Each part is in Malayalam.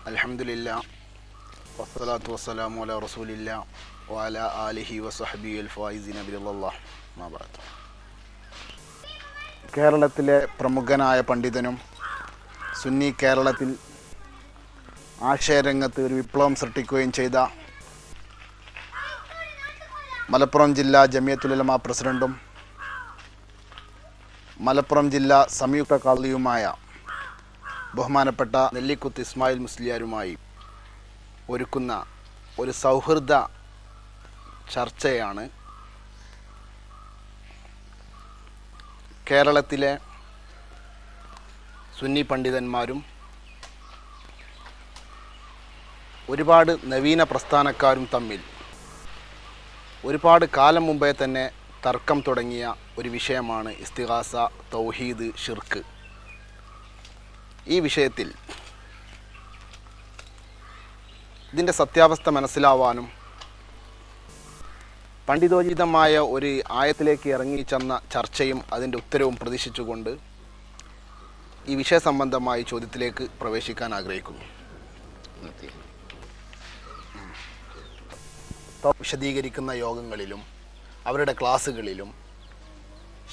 അൽഹംദുലില്ലാ വസ്സലാത്തു വസ്സലാമു അലാ റസൂലില്ലാ വഅലാ ആലിഹി വസഹ്ബിഹിൽ ഫായിസിന ബിറളില്ലാഹ് മാ ബഅദ്. കേരളത്തിലെ പ്രമുഖനായ പണ്ഡിതനും സുന്നി കേരളത്തിൽ ആശയരംഗത്ത് ഒരു വിപ്ലവം സൃഷ്ടിക്കുകയും ചെയ്ത മലപ്പുറം ജില്ലാ ജമിയത്തുൽ ഉലമ പ്രസിഡൻറ്റും മലപ്പുറം ജില്ലാ സംയുക്ത ഖാദിയുമായ ബഹുമാനപ്പെട്ട നെല്ലിക്കുത്ത് ഇസ്മായിൽ മുസ്ലിയാരുമായി ഒരുക്കുന്ന ഒരു സൗഹൃദ ചർച്ചയാണ് കേരളത്തിലെ സുന്നി പണ്ഡിതന്മാരും ഒരുപാട് നവീന പ്രസ്ഥാനക്കാരും തമ്മിൽ ഒരുപാട് കാലം മുമ്പേ തന്നെ തർക്കം തുടങ്ങിയ ഒരു വിഷയമാണ് ഇസ്തിഗാസ, തൗഹീദ്, ഷിർക്ക്. ഈ വിഷയത്തിൽ ഇതിൻ്റെ സത്യാവസ്ഥ മനസ്സിലാവാനും പണ്ഡിതോചിതമായ ഒരു ആയത്തിലേക്ക് ഇറങ്ങിച്ചെന്ന ചർച്ചയും അതിൻ്റെ ഉത്തരവും പ്രതീക്ഷിച്ചുകൊണ്ട് ഈ വിഷയ സംബന്ധമായ ചോദ്യത്തിലേക്ക് പ്രവേശിക്കാൻ ആഗ്രഹിക്കുന്നു. വിശദീകരിക്കുന്ന യോഗങ്ങളിലും അവരുടെ ക്ലാസ്സുകളിലും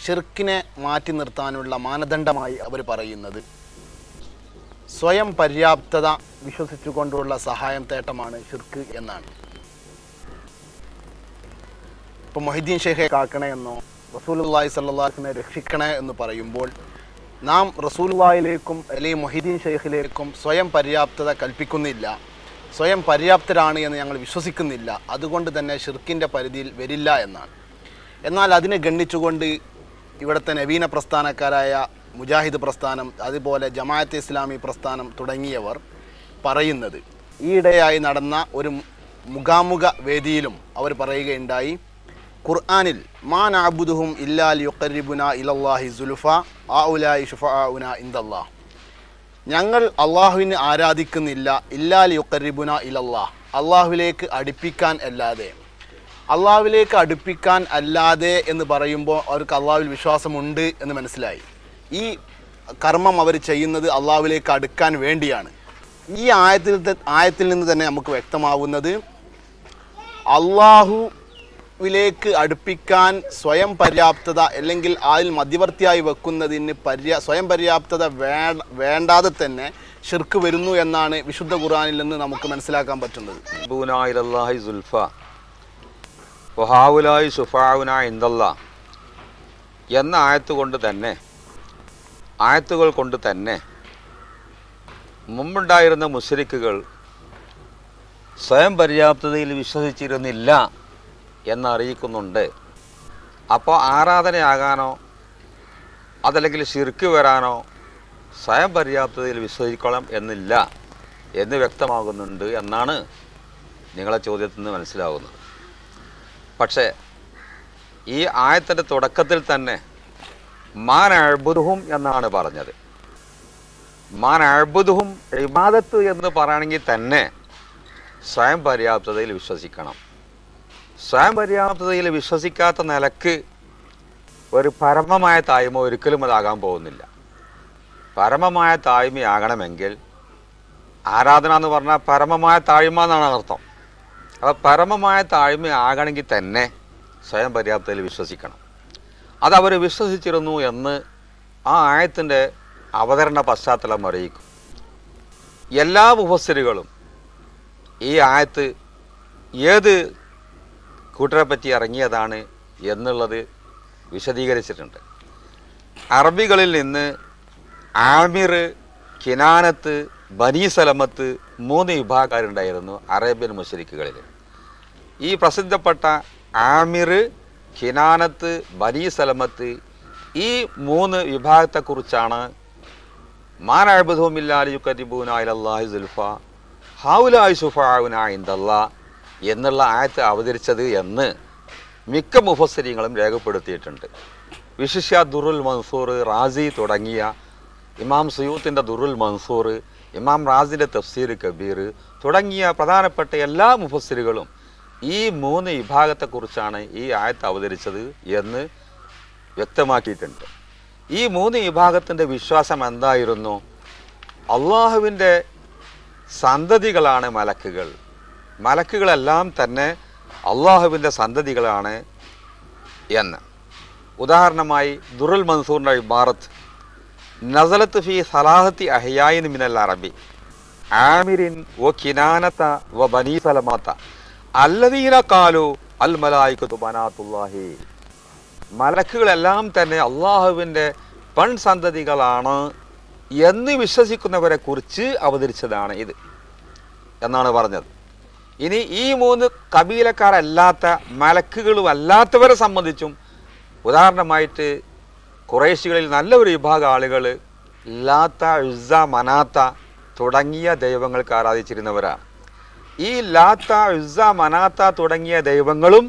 ഷിർക്കിനെ മാറ്റി നിർത്താനുള്ള മാനദണ്ഡമായി അവർ പറയുന്നത് സ്വയം പര്യാപ്തത വിശ്വസിച്ചുകൊണ്ടുള്ള സഹായം തേട്ടമാണ് ഷിർക്ക് എന്നാണ്. ഇപ്പോൾ മൊഹീദ്ദീൻ ഷെയ്ഖെ കാക്കണേ എന്നോ റസൂലുള്ളാഹി സ്വല്ലല്ലാഹു അലൈഹി വസല്ലമയെ രക്ഷിക്കണേ എന്ന് പറയുമ്പോൾ നാം റസൂലുള്ളാഹിയിലേക്കും അല്ലെങ്കിൽ മൊഹീദ്ദീൻ ഷെയ്ഖിലേക്കും സ്വയം പര്യാപ്തത കൽപ്പിക്കുന്നില്ല, സ്വയം പര്യാപ്തരാണ് എന്ന് ഞങ്ങൾ വിശ്വസിക്കുന്നില്ല, അതുകൊണ്ട് തന്നെ ഷിർക്കിൻ്റെ പരിധിയിൽ വരില്ല എന്നാണ്. എന്നാൽ അതിനെ ഗണ്ണിച്ചുകൊണ്ട് ഇവിടുത്തെ നവീന പ്രസ്ഥാനക്കാരായ മുജാഹിദ് പ്രസ്ഥാനം, അതുപോലെ ജമാഅത്തെ ഇസ്ലാമി പ്രസ്ഥാനം തുടങ്ങിയവർ പറയുന്നത്, ഈയിടെയായി നടന്ന ഒരു മുഖാമുഖ വേദിയിലും അവർ പറയുകയുണ്ടായി, ഖുർആനിൽ മാ നഅബുദുഹും ഇല്ലാ ലിയുഖർരിബുനാ ഇലല്ലാഹി സുൽഫ ആഉലായി ശുഫആഉനാ ഇൻദല്ലാഹ്, ഞങ്ങൾ അള്ളാഹുവിനെ ആരാധിക്കുന്നില്ല ഇല്ലാ ലിയുഖർരിബുനാ ഇലല്ലാഹ്, അള്ളാഹുവിലേക്ക് അടുപ്പിക്കാൻ അല്ലാതെ. അള്ളാഹുവിലേക്ക് അടുപ്പിക്കാൻ അല്ലാതെ എന്ന് പറയുമ്പോൾ അവർക്ക് അള്ളാഹുവിൽ വിശ്വാസമുണ്ട് എന്ന് മനസ്സിലായി. ഈ കർമ്മം അവർ ചെയ്യുന്നത് അള്ളാഹുവിലേക്ക് അടുക്കാൻ വേണ്ടിയാണ്. ഈ ആയത്തിൽ നിന്ന് തന്നെ നമുക്ക് വ്യക്തമാവുന്നത് അള്ളാഹുവിലേക്ക് അടുപ്പിക്കാൻ സ്വയം പര്യാപ്തത അല്ലെങ്കിൽ അതിൽ മധ്യവർത്തിയായി വെക്കുന്നതിന് സ്വയം പര്യാപ്തത വേണ്ടാതെ തന്നെ ഷിർക്ക് വരുന്നു എന്നാണ് വിശുദ്ധ ഖുർആനിൽ നിന്ന് നമുക്ക് മനസ്സിലാക്കാൻ പറ്റുന്നത്. എന്ന ആയത്തുകൾ കൊണ്ട് തന്നെ മുമ്പുണ്ടായിരുന്ന മുശ്രിക്കുകൾ സ്വയം പര്യാപ്തതയിൽ വിശ്വസിച്ചിരുന്നില്ല എന്നറിയിക്കുന്നുണ്ട്. അപ്പോൾ ആരാധനയാകാനോ അതല്ലെങ്കിൽ ശിർക്ക് വരാനോ സ്വയം പര്യാപ്തതയിൽ വിശ്വസിക്കണം എന്നില്ല എന്ന് വ്യക്തമാകുന്നുണ്ട് എന്നാണ് നിങ്ങളെ ചോദ്യത്തിൽ നിന്ന് മനസ്സിലാകുന്നത്. പക്ഷേ ഈ ആയത്തിൻ്റെ തുടക്കത്തിൽ തന്നെ മാൻ അഅ്ബുദുഹും എന്നാണ് പറഞ്ഞത്. മാൻ അഅ്ബുദുഹും ഇബാദത്ത് എന്ന് പറയുകയാണെങ്കിൽ തന്നെ സ്വയം പര്യാപ്തതയിൽ വിശ്വസിക്കണം. സ്വയം പര്യാപ്തതയിൽ വിശ്വസിക്കാത്ത നിലക്ക് ഒരു പരമമായ തായ്മ ഒരിക്കലും അതാകാൻ പോകുന്നില്ല. പരമമായ താഴ്മയാകണമെങ്കിൽ ആരാധന എന്ന് പറഞ്ഞാൽ പരമമായ താഴ്മ എന്നാണ് അർത്ഥം. അപ്പോൾ പരമമായ താഴ്മയാകണമെങ്കിൽ തന്നെ സ്വയം പര്യാപ്തതയിൽ വിശ്വസിക്കണം. അതവർ വിശ്വസിച്ചിരുന്നു എന്ന് ആ ആയത്തിൻ്റെ അവതരണ പശ്ചാത്തലം അറിയിക്കും. എല്ലാ മുഫസ്സിറുകളും ഈ ആയത്ത് ഏത് കൂട്ടരെ പറ്റി ഇറങ്ങിയതാണ് എന്നുള്ളത് വിശദീകരിച്ചിട്ടുണ്ട്. അറബികളിൽ നിന്ന് ആമിർ, കിനാനത്ത്, ബനി സലമത്ത് 3 വിഭാഗക്കാരുണ്ടായിരുന്നു അറേബ്യൻ മുശ്രിക്കുകളിൽ. ഈ പ്രസിദ്ധപ്പെട്ട ആമിർ, കിനാനത്ത്, ബനി സലമത്ത് ഈ 3 വിഭാഗത്തെക്കുറിച്ചാണ് മാൻ അഅ്ബുദുഹും ഇല്ലാ ലിയുഖർരിബൂനാ ഇലല്ലാഹി സുൽഫ ഹൗലായി ശുഫആഉനാ ഇൻദല്ലാഹ് എന്നുള്ള ആയത്ത് അവതരിച്ചത് എന്ന് മിക്ക മുഫസ്സിരീങ്ങളും രേഖപ്പെടുത്തിയിട്ടുണ്ട്. വിശിഷ്യ ദുറുൽ മൻസൂർ, റാസി തുടങ്ങിയ ഇമാം സുയൂത്തിൻ്റെ ദുറുൽ മൻസൂർ, ഇമാം റാസിൻ്റെ തഫ്സീർ കബീർ തുടങ്ങിയ പ്രധാനപ്പെട്ട എല്ലാ മുഫസ്സിറുകളും ഈ 3 വിഭാഗത്തെക്കുറിച്ചാണ് ഈ ആയത്ത് അവതരിച്ചത് എന്ന് വ്യക്തമാക്കിയിട്ടുണ്ട്. ഈ 3 വിഭാഗത്തിൻ്റെ വിശ്വാസം എന്തായിരുന്നു? അള്ളാഹുവിൻ്റെ സന്തതികളാണ് മലക്കുകൾ. മലക്കുകളെല്ലാം തന്നെ അള്ളാഹുവിൻ്റെ സന്തതികളാണ് എന്ന്. ഉദാഹരണമായി ദുറുൽ മൻസൂറിൻ്റെ ഇബാറത്ത് നസലത്ത് ഫി സലാഹത്തി അഹ്യായിൻ മിനൽ അറബി ആമിരിൻ വ കിനാനത വ ബനി സലമാത അല്ലദീന ഖാലു അൽ മലായികതു ബനാത്തുല്ലാഹി. മലക്കുകളെല്ലാം തന്നെ അള്ളാഹുവിൻ്റെ പെൺസന്തതികളാണ് എന്ന് വിശ്വസിക്കുന്നവരെ കുറിച്ച് അവതരിച്ചതാണ് ഇത് എന്നാണ് പറഞ്ഞത്. ഇനി ഈ 3 കബീലക്കാരല്ലാത്ത മലക്കുകളും അല്ലാത്തവരെ സംബന്ധിച്ചും ഉദാഹരണമായിട്ട് ഖുറൈശികളിൽ നല്ലൊരു വിഭാഗം ആളുകൾ ലാത്ത, ഉസ്സ, മനാത്ത തുടങ്ങിയ ദൈവങ്ങൾക്ക് ആരാധിച്ചിരുന്നവരാണ്. ഈ ലാത്ത, ഉസ്സ, മനാത്ത തുടങ്ങിയ ദൈവങ്ങളും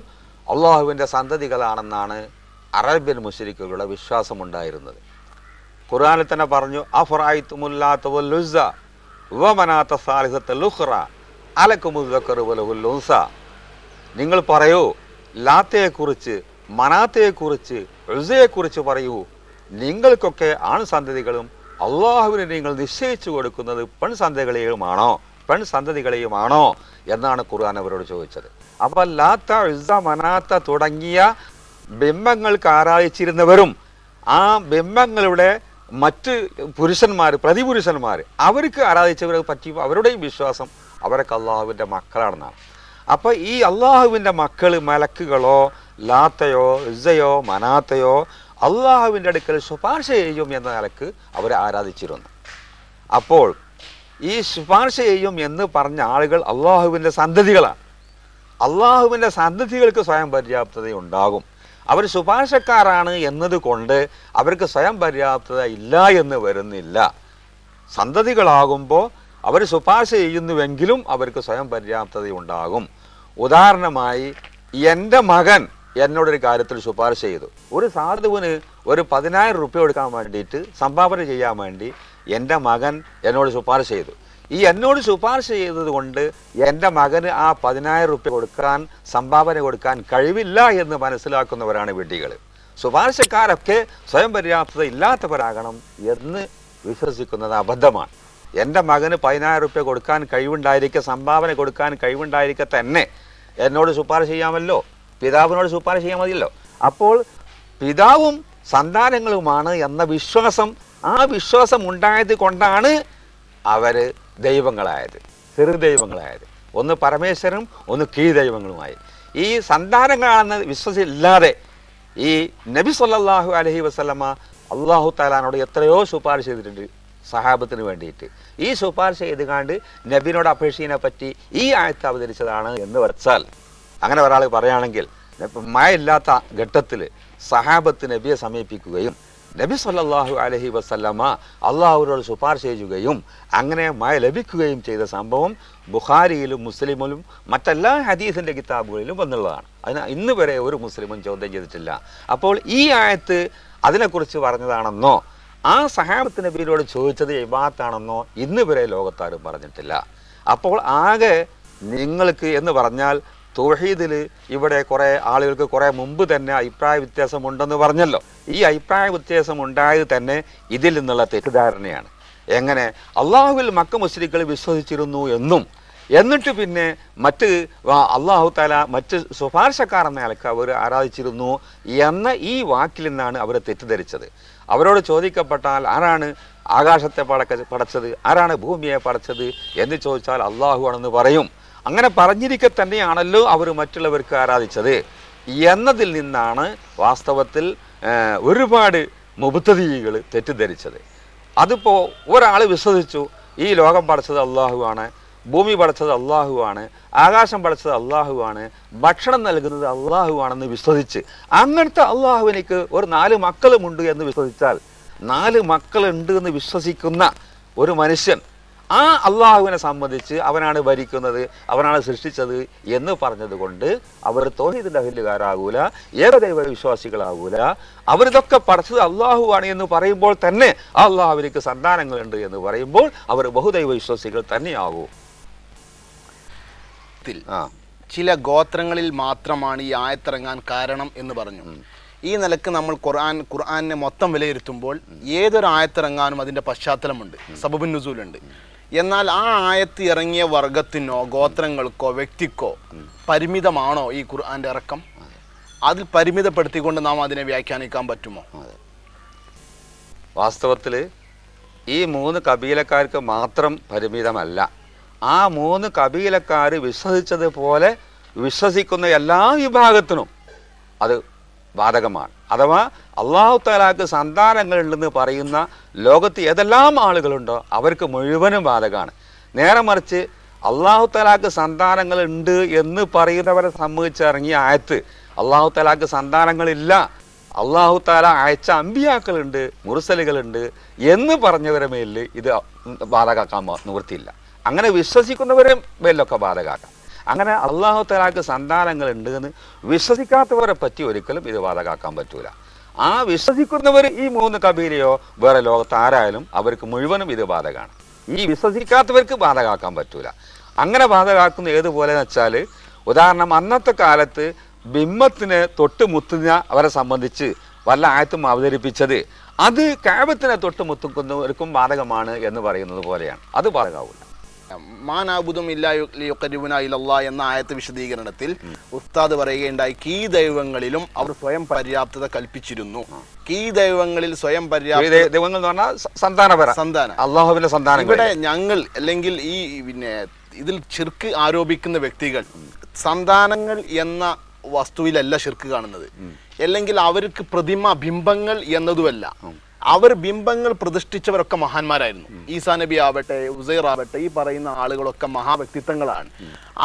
അള്ളാഹുവിൻ്റെ സന്തതികളാണെന്നാണ് അറേബ്യൻ മുശ്രിക്കുകളുടെ വിശ്വാസമുണ്ടായിരുന്നത്. ഖുർആനിൽ തന്നെ പറഞ്ഞു, അഫറഅയ്തുമുല്ലാത്ത വൽ ഉസ്സ വ മനാത്ത സാലിസത്തുൽ ഉഖ്റ അലക്കുമുദ് ദക്കറു വലഹുൽ ഉൻസ. നിങ്ങൾ പറയൂ, ലാത്തയെക്കുറിച്ച്, മനാത്തയെക്കുറിച്ച്, ഉസ്സയെക്കുറിച്ച് പറയൂ, നിങ്ങൾക്കൊക്കെ ആൺസന്തതികളും അള്ളാഹുവിന് നിങ്ങൾ നിശ്ചയിച്ചു കൊടുക്കുന്നത് പെൺസന്തതികളെയുമാണോ എന്നാണ് ഖുർആൻ അവരോട് ചോദിച്ചത്. അപ്പോൾ ലാത്ത, ഉസ്സ, മനാത്ത തുടങ്ങിയ ബിംബങ്ങൾക്ക് ആരാധിച്ചിരുന്നവരും ആ ബിംബങ്ങളുടെ മറ്റ് പുരുഷന്മാർ, പ്രതിപുരുഷന്മാർ, അവർക്ക് ആരാധിച്ചവരെ പറ്റി അവരുടെയും വിശ്വാസം അവരൊക്കെ അള്ളാഹുവിൻ്റെ മക്കളാണെന്നാണ്. അപ്പോൾ ഈ അള്ളാഹുവിൻ്റെ മക്കൾ മലക്കുകളോ ലാത്തയോ ഉസ്സയോ മനാത്തയോ അള്ളാഹുവിൻ്റെ അടുക്കൽ ശുപാർശ ചെയ്യും എന്ന നിലക്ക് അവരെ ആരാധിച്ചിരുന്നു. അപ്പോൾ ഈ ശുപാർശ ചെയ്യും എന്ന് പറഞ്ഞ ആളുകൾ അള്ളാഹുവിൻ്റെ സന്തതികളാണ്. അള്ളാഹുവിൻ്റെ സന്തതികൾക്ക് സ്വയം പര്യാപ്തതയുണ്ടാകും. അവർ ശുപാർശക്കാരാണ് എന്നതുകൊണ്ട് അവർക്ക് സ്വയം പര്യാപ്തത ഇല്ല എന്ന് വരുന്നില്ല. സന്തതികളാകുമ്പോൾ അവർ ശുപാർശ ചെയ്യുന്നുവെങ്കിലും അവർക്ക് സ്വയം പര്യാപ്തതയുണ്ടാകും. ഉദാഹരണമായി എൻ്റെ മകൻ എന്നോടൊരു കാര്യത്തിൽ ശുപാർശ ചെയ്തു. ഒരു സാധുവിന് ഒരു 10,000 രൂപ കൊടുക്കാൻ വേണ്ടിയിട്ട് സംഭാവന ചെയ്യാൻ വേണ്ടി എൻ്റെ മകൻ എന്നോട് ശുപാർശ ചെയ്തു. ഈ എന്നോട് ശുപാർശ ചെയ്തത് കൊണ്ട് എൻ്റെ മകന് ആ 10,000 രൂപ കൊടുക്കാൻ, സംഭാവന കൊടുക്കാൻ കഴിവില്ല എന്ന് മനസ്സിലാക്കുന്നവരാണ് വിഡ്ഢികൾ. ശുപാർശക്കാരൊക്കെ സ്വയം പര്യാപ്തത ഇല്ലാത്തവരാകണം എന്ന് വിശ്വസിക്കുന്നത് അബദ്ധമാണ്. എൻ്റെ മകന് 10,000 രൂപ കൊടുക്കാൻ കഴിവുണ്ടായിരിക്കെ, സംഭാവന കൊടുക്കാൻ കഴിവുണ്ടായിരിക്കെ തന്നെ എന്നോട് ശുപാർശ ചെയ്യാമല്ലോ, പിതാവിനോട് ശുപാർശ ചെയ്യാൻ മതിയല്ലോ. അപ്പോൾ പിതാവും സന്താനങ്ങളുമാണ് എന്ന വിശ്വാസം, ആ വിശ്വാസം ഉണ്ടായത് കൊണ്ടാണ് അവർ ദൈവങ്ങളായത്, ചെറുദൈവങ്ങളായത്. ഒന്ന് പരമേശ്വരനും ഒന്ന് കീഴ്ദൈവങ്ങളുമായി. ഈ സന്താനങ്ങളാണെന്ന് വിശ്വസിച്ചില്ലാതെ ഈ നബി സല്ലല്ലാഹു അലൈഹി വസല്ലമ അള്ളാഹു തആലാനോട് എത്രയോ ശുപാർശ ചെയ്തിട്ടുണ്ട് സഹാബത്തിന് വേണ്ടിയിട്ട്. ഈ ശുപാർശ ചെയ്തുകൊണ്ട് നബിനോട് അപേക്ഷിച്ചതിനെ പറ്റി ഈ ആയത്ത് അവതരിച്ചതാണ് എന്ന് വെച്ചാൽ, അങ്ങനെ ഒരാൾ പറയുകയാണെങ്കിൽ മഴ ഇല്ലാത്ത ഘട്ടത്തിൽ സഹാബത്ത് നബിയെ സമീപിക്കുകയും നബി സല്ലല്ലാഹു അലൈഹി വസല്ലമ അള്ളാഹുവിനോട് ശുപാർശ ചെയ്യുകയും അങ്ങനെ മഴ ലഭിക്കുകയും ചെയ്ത സംഭവം ബുഖാരിയിലും മുസ്ലിമിലും മറ്റെല്ലാ ഹദീസിൻ്റെ കിതാബുകളിലും വന്നുള്ളതാണ്. അതിന് ഇന്ന് വരെ ഒരു മുസ്ലിമും ചോദ്യം ചെയ്തിട്ടില്ല. അപ്പോൾ ഈ ആയത്ത് അതിനെക്കുറിച്ച് പറഞ്ഞതാണെന്നോ ആ സഹാബത്ത് നബിയോട് ചോദിച്ചത് ഇബാദത്താണെന്നോ ഇന്ന് വരെ ലോകത്താരും പറഞ്ഞിട്ടില്ല. അപ്പോൾ ആകെ നിങ്ങൾക്ക് എന്ന് പറഞ്ഞാൽ തൗഹീദിൽ ഇവിടെ കുറേ ആളുകൾക്ക് കുറേ മുമ്പ് തന്നെ അഭിപ്രായ വ്യത്യാസമുണ്ടെന്ന് പറഞ്ഞല്ലോ. ഈ അഭിപ്രായ വ്യത്യാസം ഉണ്ടായത് തന്നെ ഇതിൽ നിന്നുള്ള തെറ്റിദ്ധാരണയാണ്. എങ്ങനെ അള്ളാഹുവിൽ മക്ക മുശ്രിക്കുകൾ വിശ്വസിച്ചിരുന്നു എന്നും എന്നിട്ട് പിന്നെ മറ്റ് അള്ളാഹു തആല മറ്റ് ശുപാർശക്കാർ എന്ന നിലക്ക് അവർ ആരാധിച്ചിരുന്നു എന്ന ഈ വാക്കിൽ നിന്നാണ് അവർ തെറ്റിദ്ധരിച്ചത്. അവരോട് ചോദിക്കപ്പെട്ടാൽ ആരാണ് ആകാശത്തെ പടച്ചത്, ആരാണ് ഭൂമിയെ പടച്ചത് എന്ന് ചോദിച്ചാൽ അള്ളാഹു ആണെന്ന് പറയും. അങ്ങനെ പറഞ്ഞിരിക്കെ തന്നെയാണല്ലോ അവർ മറ്റുള്ളവർക്ക് ആരാധിച്ചത് എന്നതിൽ നിന്നാണ് വാസ്തവത്തിൽ ഒരുപാട് മുബ്തദീകൾ തെറ്റിദ്ധരിച്ചത്. അതിപ്പോൾ ഒരാൾ വിശ്വസിച്ചു ഈ ലോകം പടച്ചത് അള്ളാഹുവാണ്, ഭൂമി പടച്ചത് അള്ളാഹുവാണ്, ആകാശം പടച്ചത് അള്ളാഹുവാണ്, ഭക്ഷണം നൽകുന്നത് അള്ളാഹുവാണെന്ന് വിശ്വസിച്ച് അങ്ങനത്തെ അള്ളാഹുവിനിക്ക് ഒരു 4 മക്കളുമുണ്ട് എന്ന് വിശ്വസിച്ചാൽ, 4 മക്കളുണ്ട് എന്ന് വിശ്വസിക്കുന്ന ഒരു മനുഷ്യൻ ആ അള്ളാഹുവിനെ സംബന്ധിച്ച് അവനാണ് ഭരിക്കുന്നത്, അവനാണ് സൃഷ്ടിച്ചത് എന്ന് പറഞ്ഞതുകൊണ്ട് അവർ തൗഹീദിന്റെ അഹ്ലുകാരാകൂല, ഏകദൈവ വിശ്വാസികളാകൂല. അവരിതൊക്കെ പടച്ചത് അള്ളാഹുവാണ് എന്ന് പറയുമ്പോൾ തന്നെ ആ അള്ളാഹുവിലേക്ക് സന്താനങ്ങളുണ്ട് എന്ന് പറയുമ്പോൾ അവർ ബഹുദൈവ വിശ്വാസികൾ തന്നെയാകൂ. ചില ഗോത്രങ്ങളിൽ മാത്രമാണ് ഈ ആയത്തിറങ്ങാൻ കാരണം എന്ന് പറഞ്ഞു. ഈ നിലക്ക് നമ്മൾ ഖുർആനെ മൊത്തം വിലയിരുത്തുമ്പോൾ ഏതൊരു ആയത്തിറങ്ങാനും അതിൻ്റെ പശ്ചാത്തലമുണ്ട്, സബബുൻ നുസൂലുണ്ട്. എന്നാൽ ആ ആയത്ത് ഇറങ്ങിയ വർഗത്തിനോ ഗോത്രങ്ങൾക്കോ വ്യക്തിക്കോ പരിമിതമാണോ ഈ ഖുർആന്റെ ഇറക്കം? അതിൽ പരിമിതപ്പെടുത്തിക്കൊണ്ട് നാം അതിനെ വ്യാഖ്യാനിക്കാൻ പറ്റുമോ? വാസ്തവത്തിൽ ഈ 3 കബീലക്കാർക്ക് മാത്രം പരിമിതമല്ല. ആ 3 കബീലക്കാർ വിശ്വസിച്ചതുപോലെ വിശ്വസിക്കുന്ന എല്ലാ വിഭാഗത്തിനും അത് ബാധകമാണ്. അഥവാ അള്ളാഹു തആലാക്ക് സന്താനങ്ങളുണ്ടെന്ന് പറയുന്ന ലോകത്ത് ഏതെല്ലാം ആളുകളുണ്ടോ അവർക്ക് മുഴുവനും ബാധകമാണ്. നേരെ മറിച്ച് അള്ളാഹു തആലാക്ക് സന്താനങ്ങളുണ്ട് എന്ന് പറയുന്നവരെ സംബന്ധിച്ചിറങ്ങിയ ആയത്ത് അള്ളാഹു തആലാക്ക് സന്താനങ്ങളില്ല, അള്ളാഹു തആല അയച്ച അമ്പിയാക്കളുണ്ട്, മുർസലുകളുണ്ട് എന്ന് പറഞ്ഞവരെ മേലിൽ ഇത് ബാധകാക്കാൻ നിവൃത്തിയില്ല. അങ്ങനെ വിശ്വസിക്കുന്നവരെ മേലിലൊക്കെ ബാധകാക്കാം. അങ്ങനെ അള്ളാഹു തആലാക്ക് സന്താനങ്ങളുണ്ട് എന്ന് വിശ്വസിക്കാത്തവരെ പറ്റി ഒരിക്കലും ഇത് ബാധകാക്കാൻ പറ്റൂല. ആ വിശ്വസിക്കുന്നവർ ഈ 3 കബീലയോ വേറെ ലോകത്ത് ആരായാലും അവർക്ക് മുഴുവനും ഇത് ബാധകമാണ്. ഈ വിശ്വസിക്കാത്തവർക്ക് ബാധകാക്കാൻ പറ്റൂല. അങ്ങനെ ബാധകാക്കുന്ന ഏതുപോലെ എന്ന് വെച്ചാൽ, ഉദാഹരണം അന്നത്തെ കാലത്ത് ബിംബത്തിന് തൊട്ട് മുത്തുന്ന അവരെ സംബന്ധിച്ച് വല്ല ആയത്തും അവതരിപ്പിച്ചത് അത് കഅബത്തിനെ തൊട്ട് മുത്തുക്കുന്നവർക്കും ബാധകമാണ് എന്ന് പറയുന്നത് പോലെയാണ്. അത് ബാധകാവൂല. മാനാബുദും ഇല്ലാ എന്ന ആയത്ത് വിശദീകരണത്തിൽ ഉസ്താദ് പറയുകയുണ്ടായി, കീ ദൈവങ്ങളിലും അവർ സ്വയം പര്യാപ്തത കൽപ്പിച്ചിരുന്നു. കീ ദൈവങ്ങളിൽ സ്വയം ദൈവങ്ങൾ എന്ന് പറഞ്ഞാൽ സന്താനം, അള്ളാഹുവിന്റെ സന്താനം. ഇവിടെ ഞങ്ങൾ അല്ലെങ്കിൽ ഈ ഇതിൽ ശിർക്ക് ആരോപിക്കുന്ന വ്യക്തികൾ സന്താനങ്ങൾ എന്ന വസ്തുവിലല്ല ശിർക്ക് കാണുന്നത്, അല്ലെങ്കിൽ അവർക്ക് ബിംബങ്ങൾ എന്നതുമല്ല. അവർ ബിംബങ്ങൾ പ്രതിഷ്ഠിച്ചവരൊക്കെ മഹാന്മാരായിരുന്നു. ഈസാ നബി ആവട്ടെ, ഉസൈർ ആവട്ടെ, ഈ പറയുന്ന ആളുകളൊക്കെ മഹാവ്യക്തിത്വങ്ങളാണ്.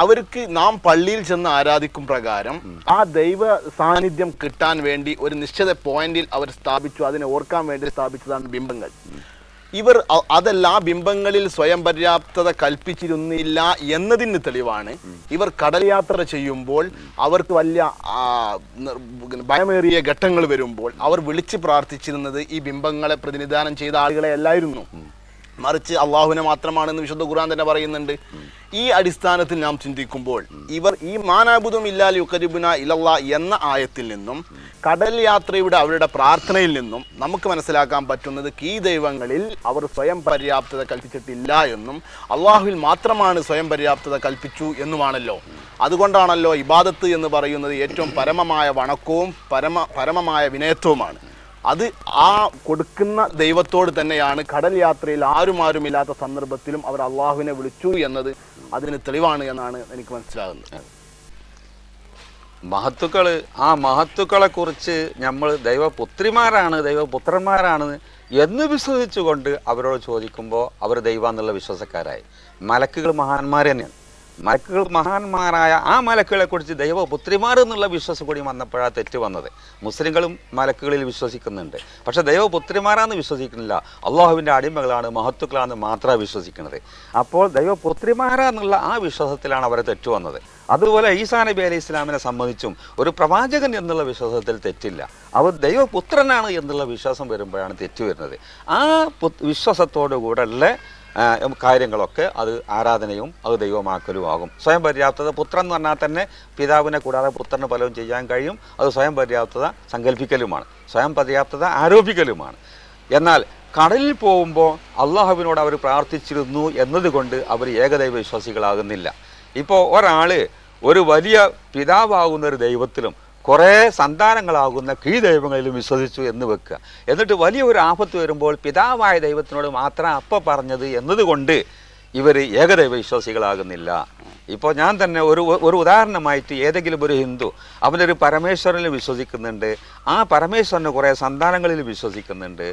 അവർക്ക് നാം പള്ളിയിൽ ചെന്ന് ആരാധിക്കും പ്രകാരം ആ ദൈവ സാന്നിധ്യം കിട്ടാൻ വേണ്ടി ഒരു നിശ്ചിത പോയിന്റിൽ അവർ സ്ഥാപിച്ചു, അതിനെ ഓർക്കാൻ വേണ്ടി സ്ഥാപിച്ചതാണ് ബിംബങ്ങൾ. ഇവർ അതല്ല ബിംബങ്ങളിൽ സ്വയം പര്യാപ്തത കൽപ്പിച്ചിരുന്നില്ല എന്നതിന് തെളിവാണ് ഇവർ കടൽ യാത്ര ചെയ്യുമ്പോൾ അവർക്ക് വലിയ ഭയമേറിയ ഘട്ടങ്ങൾ വരുമ്പോൾ അവർ വിളിച്ച് പ്രാർത്ഥിച്ചിരുന്നത് ഈ ബിംബങ്ങളെ പ്രതിനിധാനം ചെയ്ത ആളുകളെ അല്ലായിരുന്നു, മറിച്ച് അള്ളാഹുവിനെ മാത്രമാണെന്ന് വിശുദ്ധ ഖുർആൻ തന്നെ പറയുന്നുണ്ട്. ഈ അടിസ്ഥാനത്തിൽ നാം ചിന്തിക്കുമ്പോൾ ഇവർ ഈ മാനാബുദും ഇല്ലാ യുഖരിബുന ഇലല്ലാ എന്ന ആയത്തിൽ നിന്നും കടൽ യാത്രയുടെ അവരുടെ പ്രാർത്ഥനയിൽ നിന്നും നമുക്ക് മനസ്സിലാക്കാൻ പറ്റുന്നത് ഈ ദൈവങ്ങളിൽ അവർ സ്വയം പര്യാപ്തത കൽപ്പിച്ചിട്ടില്ല എന്നും അള്ളാഹുവിൽ മാത്രമാണ് സ്വയം പര്യാപ്തത കൽപ്പിച്ചു എന്നുമാണല്ലോ. അതുകൊണ്ടാണല്ലോ ഇബാദത്ത് എന്ന് പറയുന്നത് ഏറ്റവും പരമമായ വണക്കവും പരമമായ വിനയത്വവുമാണ്. അത് ആ കൊടുക്കുന്ന ദൈവത്തോട് തന്നെയാണ് കടൽ യാത്രയിൽ ആരുമില്ലാത്ത സന്ദർഭത്തിലും അവർ അള്ളാഹുവിനെ വിളിച്ചു എന്നത് അതിന് തെളിവാണ് എന്നാണ് എനിക്ക് മനസ്സിലാകുന്നത്. ആ മഹത്തുക്കളെ കുറിച്ച് നമ്മൾ ദൈവപുത്രിമാരാണ്, ദൈവപുത്രന്മാരാണ് എന്ന് വിശ്വസിച്ചുകൊണ്ട് അവരോട് ചോദിക്കുമ്പോൾ അവർ ദൈവം എന്നുള്ള വിശ്വാസക്കാരായി. മലക്കുകൾ മഹാന്മാർ തന്നെയാണ്. മലക്കുകൾ മഹാന്മാരായ ആ മലക്കുകളെ കുറിച്ച് ദൈവപുത്രിമാർ എന്നുള്ള വിശ്വാസം കൂടി വന്നപ്പോഴാണ് തെറ്റ് വന്നത്. മുസ്ലിങ്ങളും മലക്കുകളിൽ വിശ്വസിക്കുന്നുണ്ട്, പക്ഷെ ദൈവപുത്രിമാരാന്ന് വിശ്വസിക്കുന്നില്ല. അള്ളാഹുവിൻ്റെ അടിമകളാണ്, മഹത്തുക്കളാണെന്ന് മാത്രമാണ് വിശ്വസിക്കുന്നത്. അപ്പോൾ ദൈവപുത്രിമാരാന്നുള്ള ആ വിശ്വാസത്തിലാണ് അവരെ തെറ്റ് വന്നത്. അതുപോലെ ഈസാ നബി അലൈഹി ഇസ്ലാമിനെ സംബന്ധിച്ചും ഒരു പ്രവാചകൻ എന്നുള്ള വിശ്വാസത്തിൽ തെറ്റില്ല. അവർ ദൈവപുത്രനാണ് എന്നുള്ള വിശ്വാസം വരുമ്പോഴാണ് തെറ്റ് വരുന്നത്. ആ വിശ്വാസത്തോടു കൂടെയുള്ള കാര്യങ്ങളൊക്കെ അത് ആരാധനയും അത് ദൈവമാക്കലും ആകും. സ്വയം പര്യാപ്തത, പുത്രൻ എന്ന് പറഞ്ഞാൽ തന്നെ പിതാവിനെ കൂടാതെ പുത്രന് പലതും ചെയ്യാൻ കഴിയും. അത് സ്വയം പര്യാപ്തത സങ്കല്പിക്കലുമാണ്, സ്വയം പര്യാപ്തത ആരോപിക്കലുമാണ്. എന്നാൽ കടലിൽ പോകുമ്പോൾ അള്ളാഹുവിനോട് അവർ പ്രാർത്ഥിച്ചിരുന്നു എന്നതുകൊണ്ട് അവർ ഏകദൈവ വിശ്വാസികളാകുന്നില്ല. ഇപ്പോൾ ഒരാൾ ഒരു വലിയ പിതാവാകുന്ന ഒരു ദൈവത്തിലും കുറേ സന്താനങ്ങളാകുന്ന ദൈവങ്ങളിലും വിശ്വസിച്ചു എന്ന് വെക്കുക. എന്നിട്ട് വലിയ ഒരു ആപത്ത് വരുമ്പോൾ പിതാവായ ദൈവത്തിനോട് മാത്രം പറഞ്ഞത് എന്നതുകൊണ്ട് ഇവർ ഏകദൈവ വിശ്വാസികളാകുന്നില്ല. ഇപ്പോൾ ഞാൻ തന്നെ ഒരു ഉദാഹരണമായിട്ട് ഏതെങ്കിലും ഒരു ഹിന്ദു അവനൊരു പരമേശ്വരനിൽ വിശ്വസിക്കുന്നുണ്ട്, ആ പരമേശ്വരന് കുറേ സന്താനങ്ങളിൽ വിശ്വസിക്കുന്നുണ്ട്.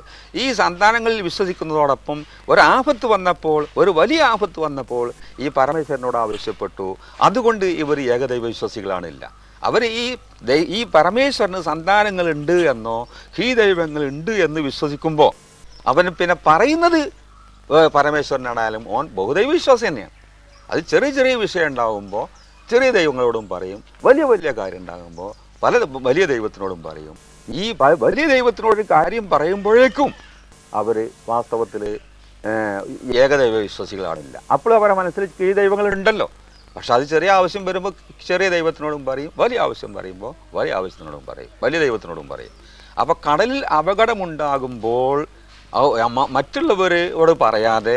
ഈ സന്താനങ്ങളിൽ വിശ്വസിക്കുന്നതോടൊപ്പം ഒരാപത്ത് വന്നപ്പോൾ, ഒരു വലിയ ആപത്ത് വന്നപ്പോൾ ഈ പരമേശ്വരനോട് ആവശ്യപ്പെട്ടു. അതുകൊണ്ട് ഇവർ ഏകദൈവ വിശ്വാസികളാണില്ല. അവർ ഈ പരമേശ്വരന് സന്താനങ്ങളുണ്ട് എന്നോ ദൈവങ്ങളുണ്ട് എന്ന് വിശ്വസിക്കുമ്പോൾ അവന് പിന്നെ പറയുന്നത് പരമേശ്വരനാണായാലും ഓൻ ബഹുദൈവ വിശ്വാസം തന്നെയാണ്. അത് ചെറിയ ചെറിയ വിഷയം ഉണ്ടാകുമ്പോൾ ചെറിയ ദൈവങ്ങളോടും പറയും, വലിയ വലിയ കാര്യം ഉണ്ടാകുമ്പോൾ വലിയ ദൈവത്തിനോടും പറയും. ഈ വലിയ ദൈവത്തിനോട് കാര്യം പറയുമ്പോഴേക്കും അവർ വാസ്തവത്തിൽ ഏകദൈവ വിശ്വാസികളാണില്ല. അപ്പോൾ അവരുടെ മനസ്സിൽ ദൈവങ്ങളുണ്ടല്ലോ. പക്ഷെ അത് ചെറിയ ആവശ്യം വരുമ്പോൾ ചെറിയ ദൈവത്തിനോടും പറയും, വലിയ ആവശ്യം പറയുമ്പോൾ വലിയ ആവശ്യത്തിനോടും പറയും, വലിയ ദൈവത്തിനോടും പറയും. അപ്പോൾ കടലിൽ അപകടമുണ്ടാകുമ്പോൾ മറ്റുള്ളവരോട് പറയാതെ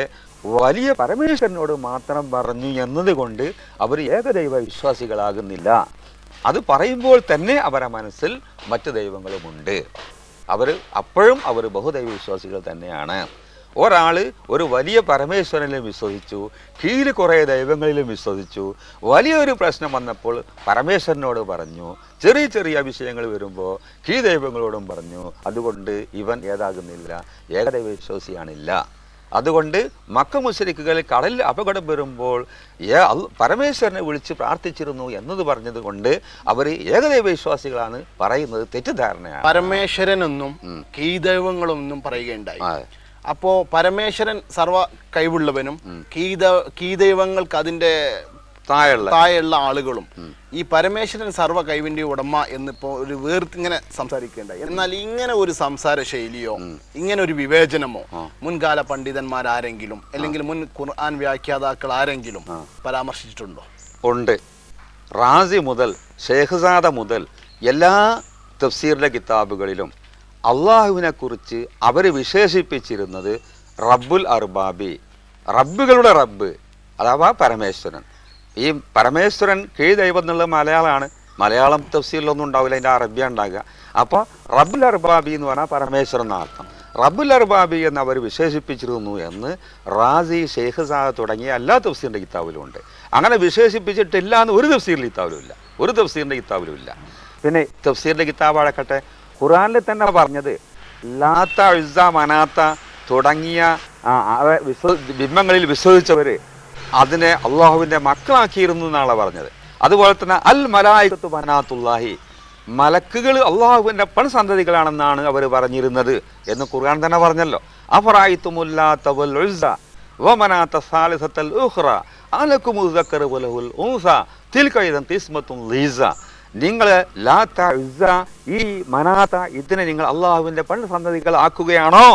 വലിയ പരമേശ്വരനോട് മാത്രം പറഞ്ഞു എന്നതുകൊണ്ട് അവർ ഏകദൈവ വിശ്വാസികളാകുന്നില്ല. അത് പറയുമ്പോൾ തന്നെ അവരുടെ മനസ്സിൽ മറ്റു ദൈവങ്ങളുമുണ്ട്. അപ്പോഴും അവർ ബഹുദൈവ വിശ്വാസികൾ തന്നെയാണ്. ഒരാൾ ഒരു വലിയ പരമേശ്വരനിലും വിശ്വസിച്ചു, കീഴിൽ കുറേ ദൈവങ്ങളിലും വിശ്വസിച്ചു. വലിയൊരു പ്രശ്നം വന്നപ്പോൾ പരമേശ്വരനോട് പറഞ്ഞു, ചെറിയ ചെറിയ വിഷയങ്ങൾ വരുമ്പോൾ കീഴ് ദൈവങ്ങളോടും പറഞ്ഞു. അതുകൊണ്ട് ഇവൻ ഏതാകുന്നില്ല, ഏകദൈവ വിശ്വാസിയാണില്ല. അതുകൊണ്ട് മക്ക മുശ്രിക്കുകൾ കടലിൽ അപകടം വരുമ്പോൾ പരമേശ്വരനെ വിളിച്ച് പ്രാർത്ഥിച്ചിരുന്നു എന്നത് പറഞ്ഞത് കൊണ്ട് അവർ ഏകദൈവ വിശ്വാസികളാണ് പറയുന്നത് തെറ്റിദ്ധാരണയാണ്. പരമേശ്വരനൊന്നും കീദൈവങ്ങളൊന്നും പറയുകയുണ്ടായി. അപ്പോ പരമേശ്വരൻ സർവ കഴിവുള്ളവനും കീദൈവങ്ങൾക്ക് അതിന്റെ താഴെയുള്ള ആളുകളും ഈ പരമേശ്വരൻ സർവ്വ കഴിവിന്റെ ഉടമ എന്നിപ്പോ ഒരു വേർതിങ്ങനെ സംസാരിക്കേണ്ടായി. എന്നാൽ ഇങ്ങനെ ഒരു സംസാര ശൈലിയോ ഇങ്ങനെ ഒരു വിവേചനമോ മുൻകാല പണ്ഡിതന്മാരാരെങ്കിലും അല്ലെങ്കിൽ മുൻ ഖുർആൻ വ്യാഖ്യാതാക്കൾ ആരെങ്കിലും പരാമർശിച്ചിട്ടുണ്ടോ? ഉണ്ട്. റാസി മുതൽ ഷേഖ്സാദ മുതൽ എല്ലാ തഫ്സീറിലെ കിതാബുകളിലും അള്ളാഹുവിനെ കുറിച്ച് അവർ വിശേഷിപ്പിച്ചിരുന്നത് റബ്ബുൽ അർബാബി, റബ്ബുകളുടെ റബ്ബ് അഥവാ പരമേശ്വരൻ. ഈ പരമേശ്വരൻ കീഴ് ദൈവം എന്നുള്ളത് മലയാളമാണ്. മലയാളം തഫ്സീറിലൊന്നും ഉണ്ടാവില്ല, അതിൻ്റെ അറബിയ ഉണ്ടാകുക. അപ്പോൾ റബ്ബുൽ അർബാബി എന്ന് പറഞ്ഞാൽ പരമേശ്വരൻ എന്നർത്ഥം. റബ്ബുൽ അർബാബി എന്ന് അവർ വിശേഷിപ്പിച്ചിരുന്നു എന്ന് റാസി, ഷെയ്ഖ്സാദ തുടങ്ങിയ എല്ലാ തഫ്സീറിൻ്റെ കിതാബിലും ഉണ്ട്. അങ്ങനെ വിശേഷിപ്പിച്ചിട്ടില്ല എന്ന് ഒരു തഫ്സീറിൻ്റെ കിതാബിലും ഇല്ല, ഒരു തഫ്സീറിൻ്റെ കിതാബിലും ഇല്ല. പിന്നെ തഫ്സീറിൻ്റെ കിതാബ് അടക്കട്ടെ ഖുർആനിൽ തന്നെ പറഞ്ഞത് ലാത്ത, ഉസ്സ, മനാത്ത തുടങ്ങിയ ബിംബങ്ങളിൽ വിശ്വസിച്ചവർ അതിനെ അള്ളാഹുവിൻ്റെ മക്കളാക്കിയിരുന്നു എന്നാണ് പറഞ്ഞത്. അതുപോലെ തന്നെ അൽ മലായികത്തു ബനാത്തുല്ലാഹി, മലക്കുകൾ അള്ളാഹുവിൻ്റെ പെൺസന്തതികളാണെന്നാണ് അവർ പറഞ്ഞിരുന്നത് എന്ന് ഖുർആൻ തന്നെ പറഞ്ഞല്ലോ. അഫറായിത്തുമുല്ലാത്ത വൽ ഉസ്സ വമനാത്ത സാലിസത്തൽ ഉഖ്റ അലകുമുൽ ദക്കറു വലഹുൽ ഉൻസ തിൽക ഇദൻ ഖിസ്മത്തുൻ ലീസ. നിങ്ങൾ ലാത്ത, ഉസ്സ, ഈ മനാത്ത ഇതിനെ നിങ്ങൾ അള്ളാഹുവിൻ്റെ പെൺസന്തതികൾ ആക്കുകയാണോ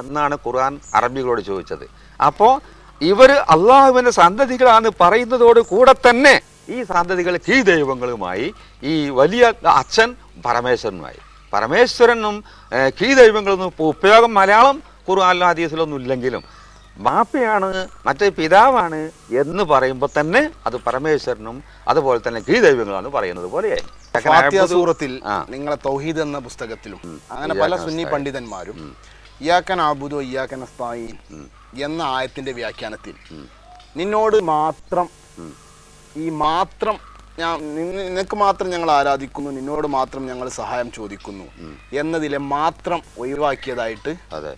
എന്നാണ് ഖുർആൻ അറബികളോട് ചോദിച്ചത്. അപ്പോൾ ഇവർ അള്ളാഹുവിൻ്റെ സന്തതികളാണ് പറയുന്നതോട് കൂടെ തന്നെ ഈ സന്തതികൾ കീഴ് ദൈവങ്ങളുമായി, ഈ വലിയ അച്ഛൻ പരമേശ്വരനുമായി, പരമേശ്വരനും കീഴ് ദൈവങ്ങളൊന്നും ഉപയോഗം മലയാളം ഖുർആനിലും ഹദീസിലൊന്നും ഇല്ലെങ്കിലും ബാപ്പയാണ് മറ്റേ പിതാവാണ് എന്ന് പറയുമ്പോൾ തന്നെ അത് പരമേശ്വരനും അതുപോലെ തന്നെ കീഴ് ദൈവങ്ങളാണ് പറയുന്നത് പോലെയായി. ഫാത്തിഹ സൂറത്തിൽ നിങ്ങളെ തൗഹീദ് എന്ന പുസ്തകത്തിലും അങ്ങനെ പല സുന്നി പണ്ഡിതന്മാരും ഇയ്യാക നഅ്ബുദു ഇയ്യാക നസ്തഈൻ എന്ന ആയത്തിന്റെ വ്യാഖ്യാനത്തിൽ നിന്നോട് മാത്രം, ഈ മാത്രം നിനക്ക് മാത്രം ഞങ്ങൾ ആരാധിക്കുന്നു, നിന്നോട് മാത്രം ഞങ്ങൾ സഹായം ചോദിക്കുന്നു എന്നതിലെ മാത്രം ഒഴിവാക്കിയതായിട്ട്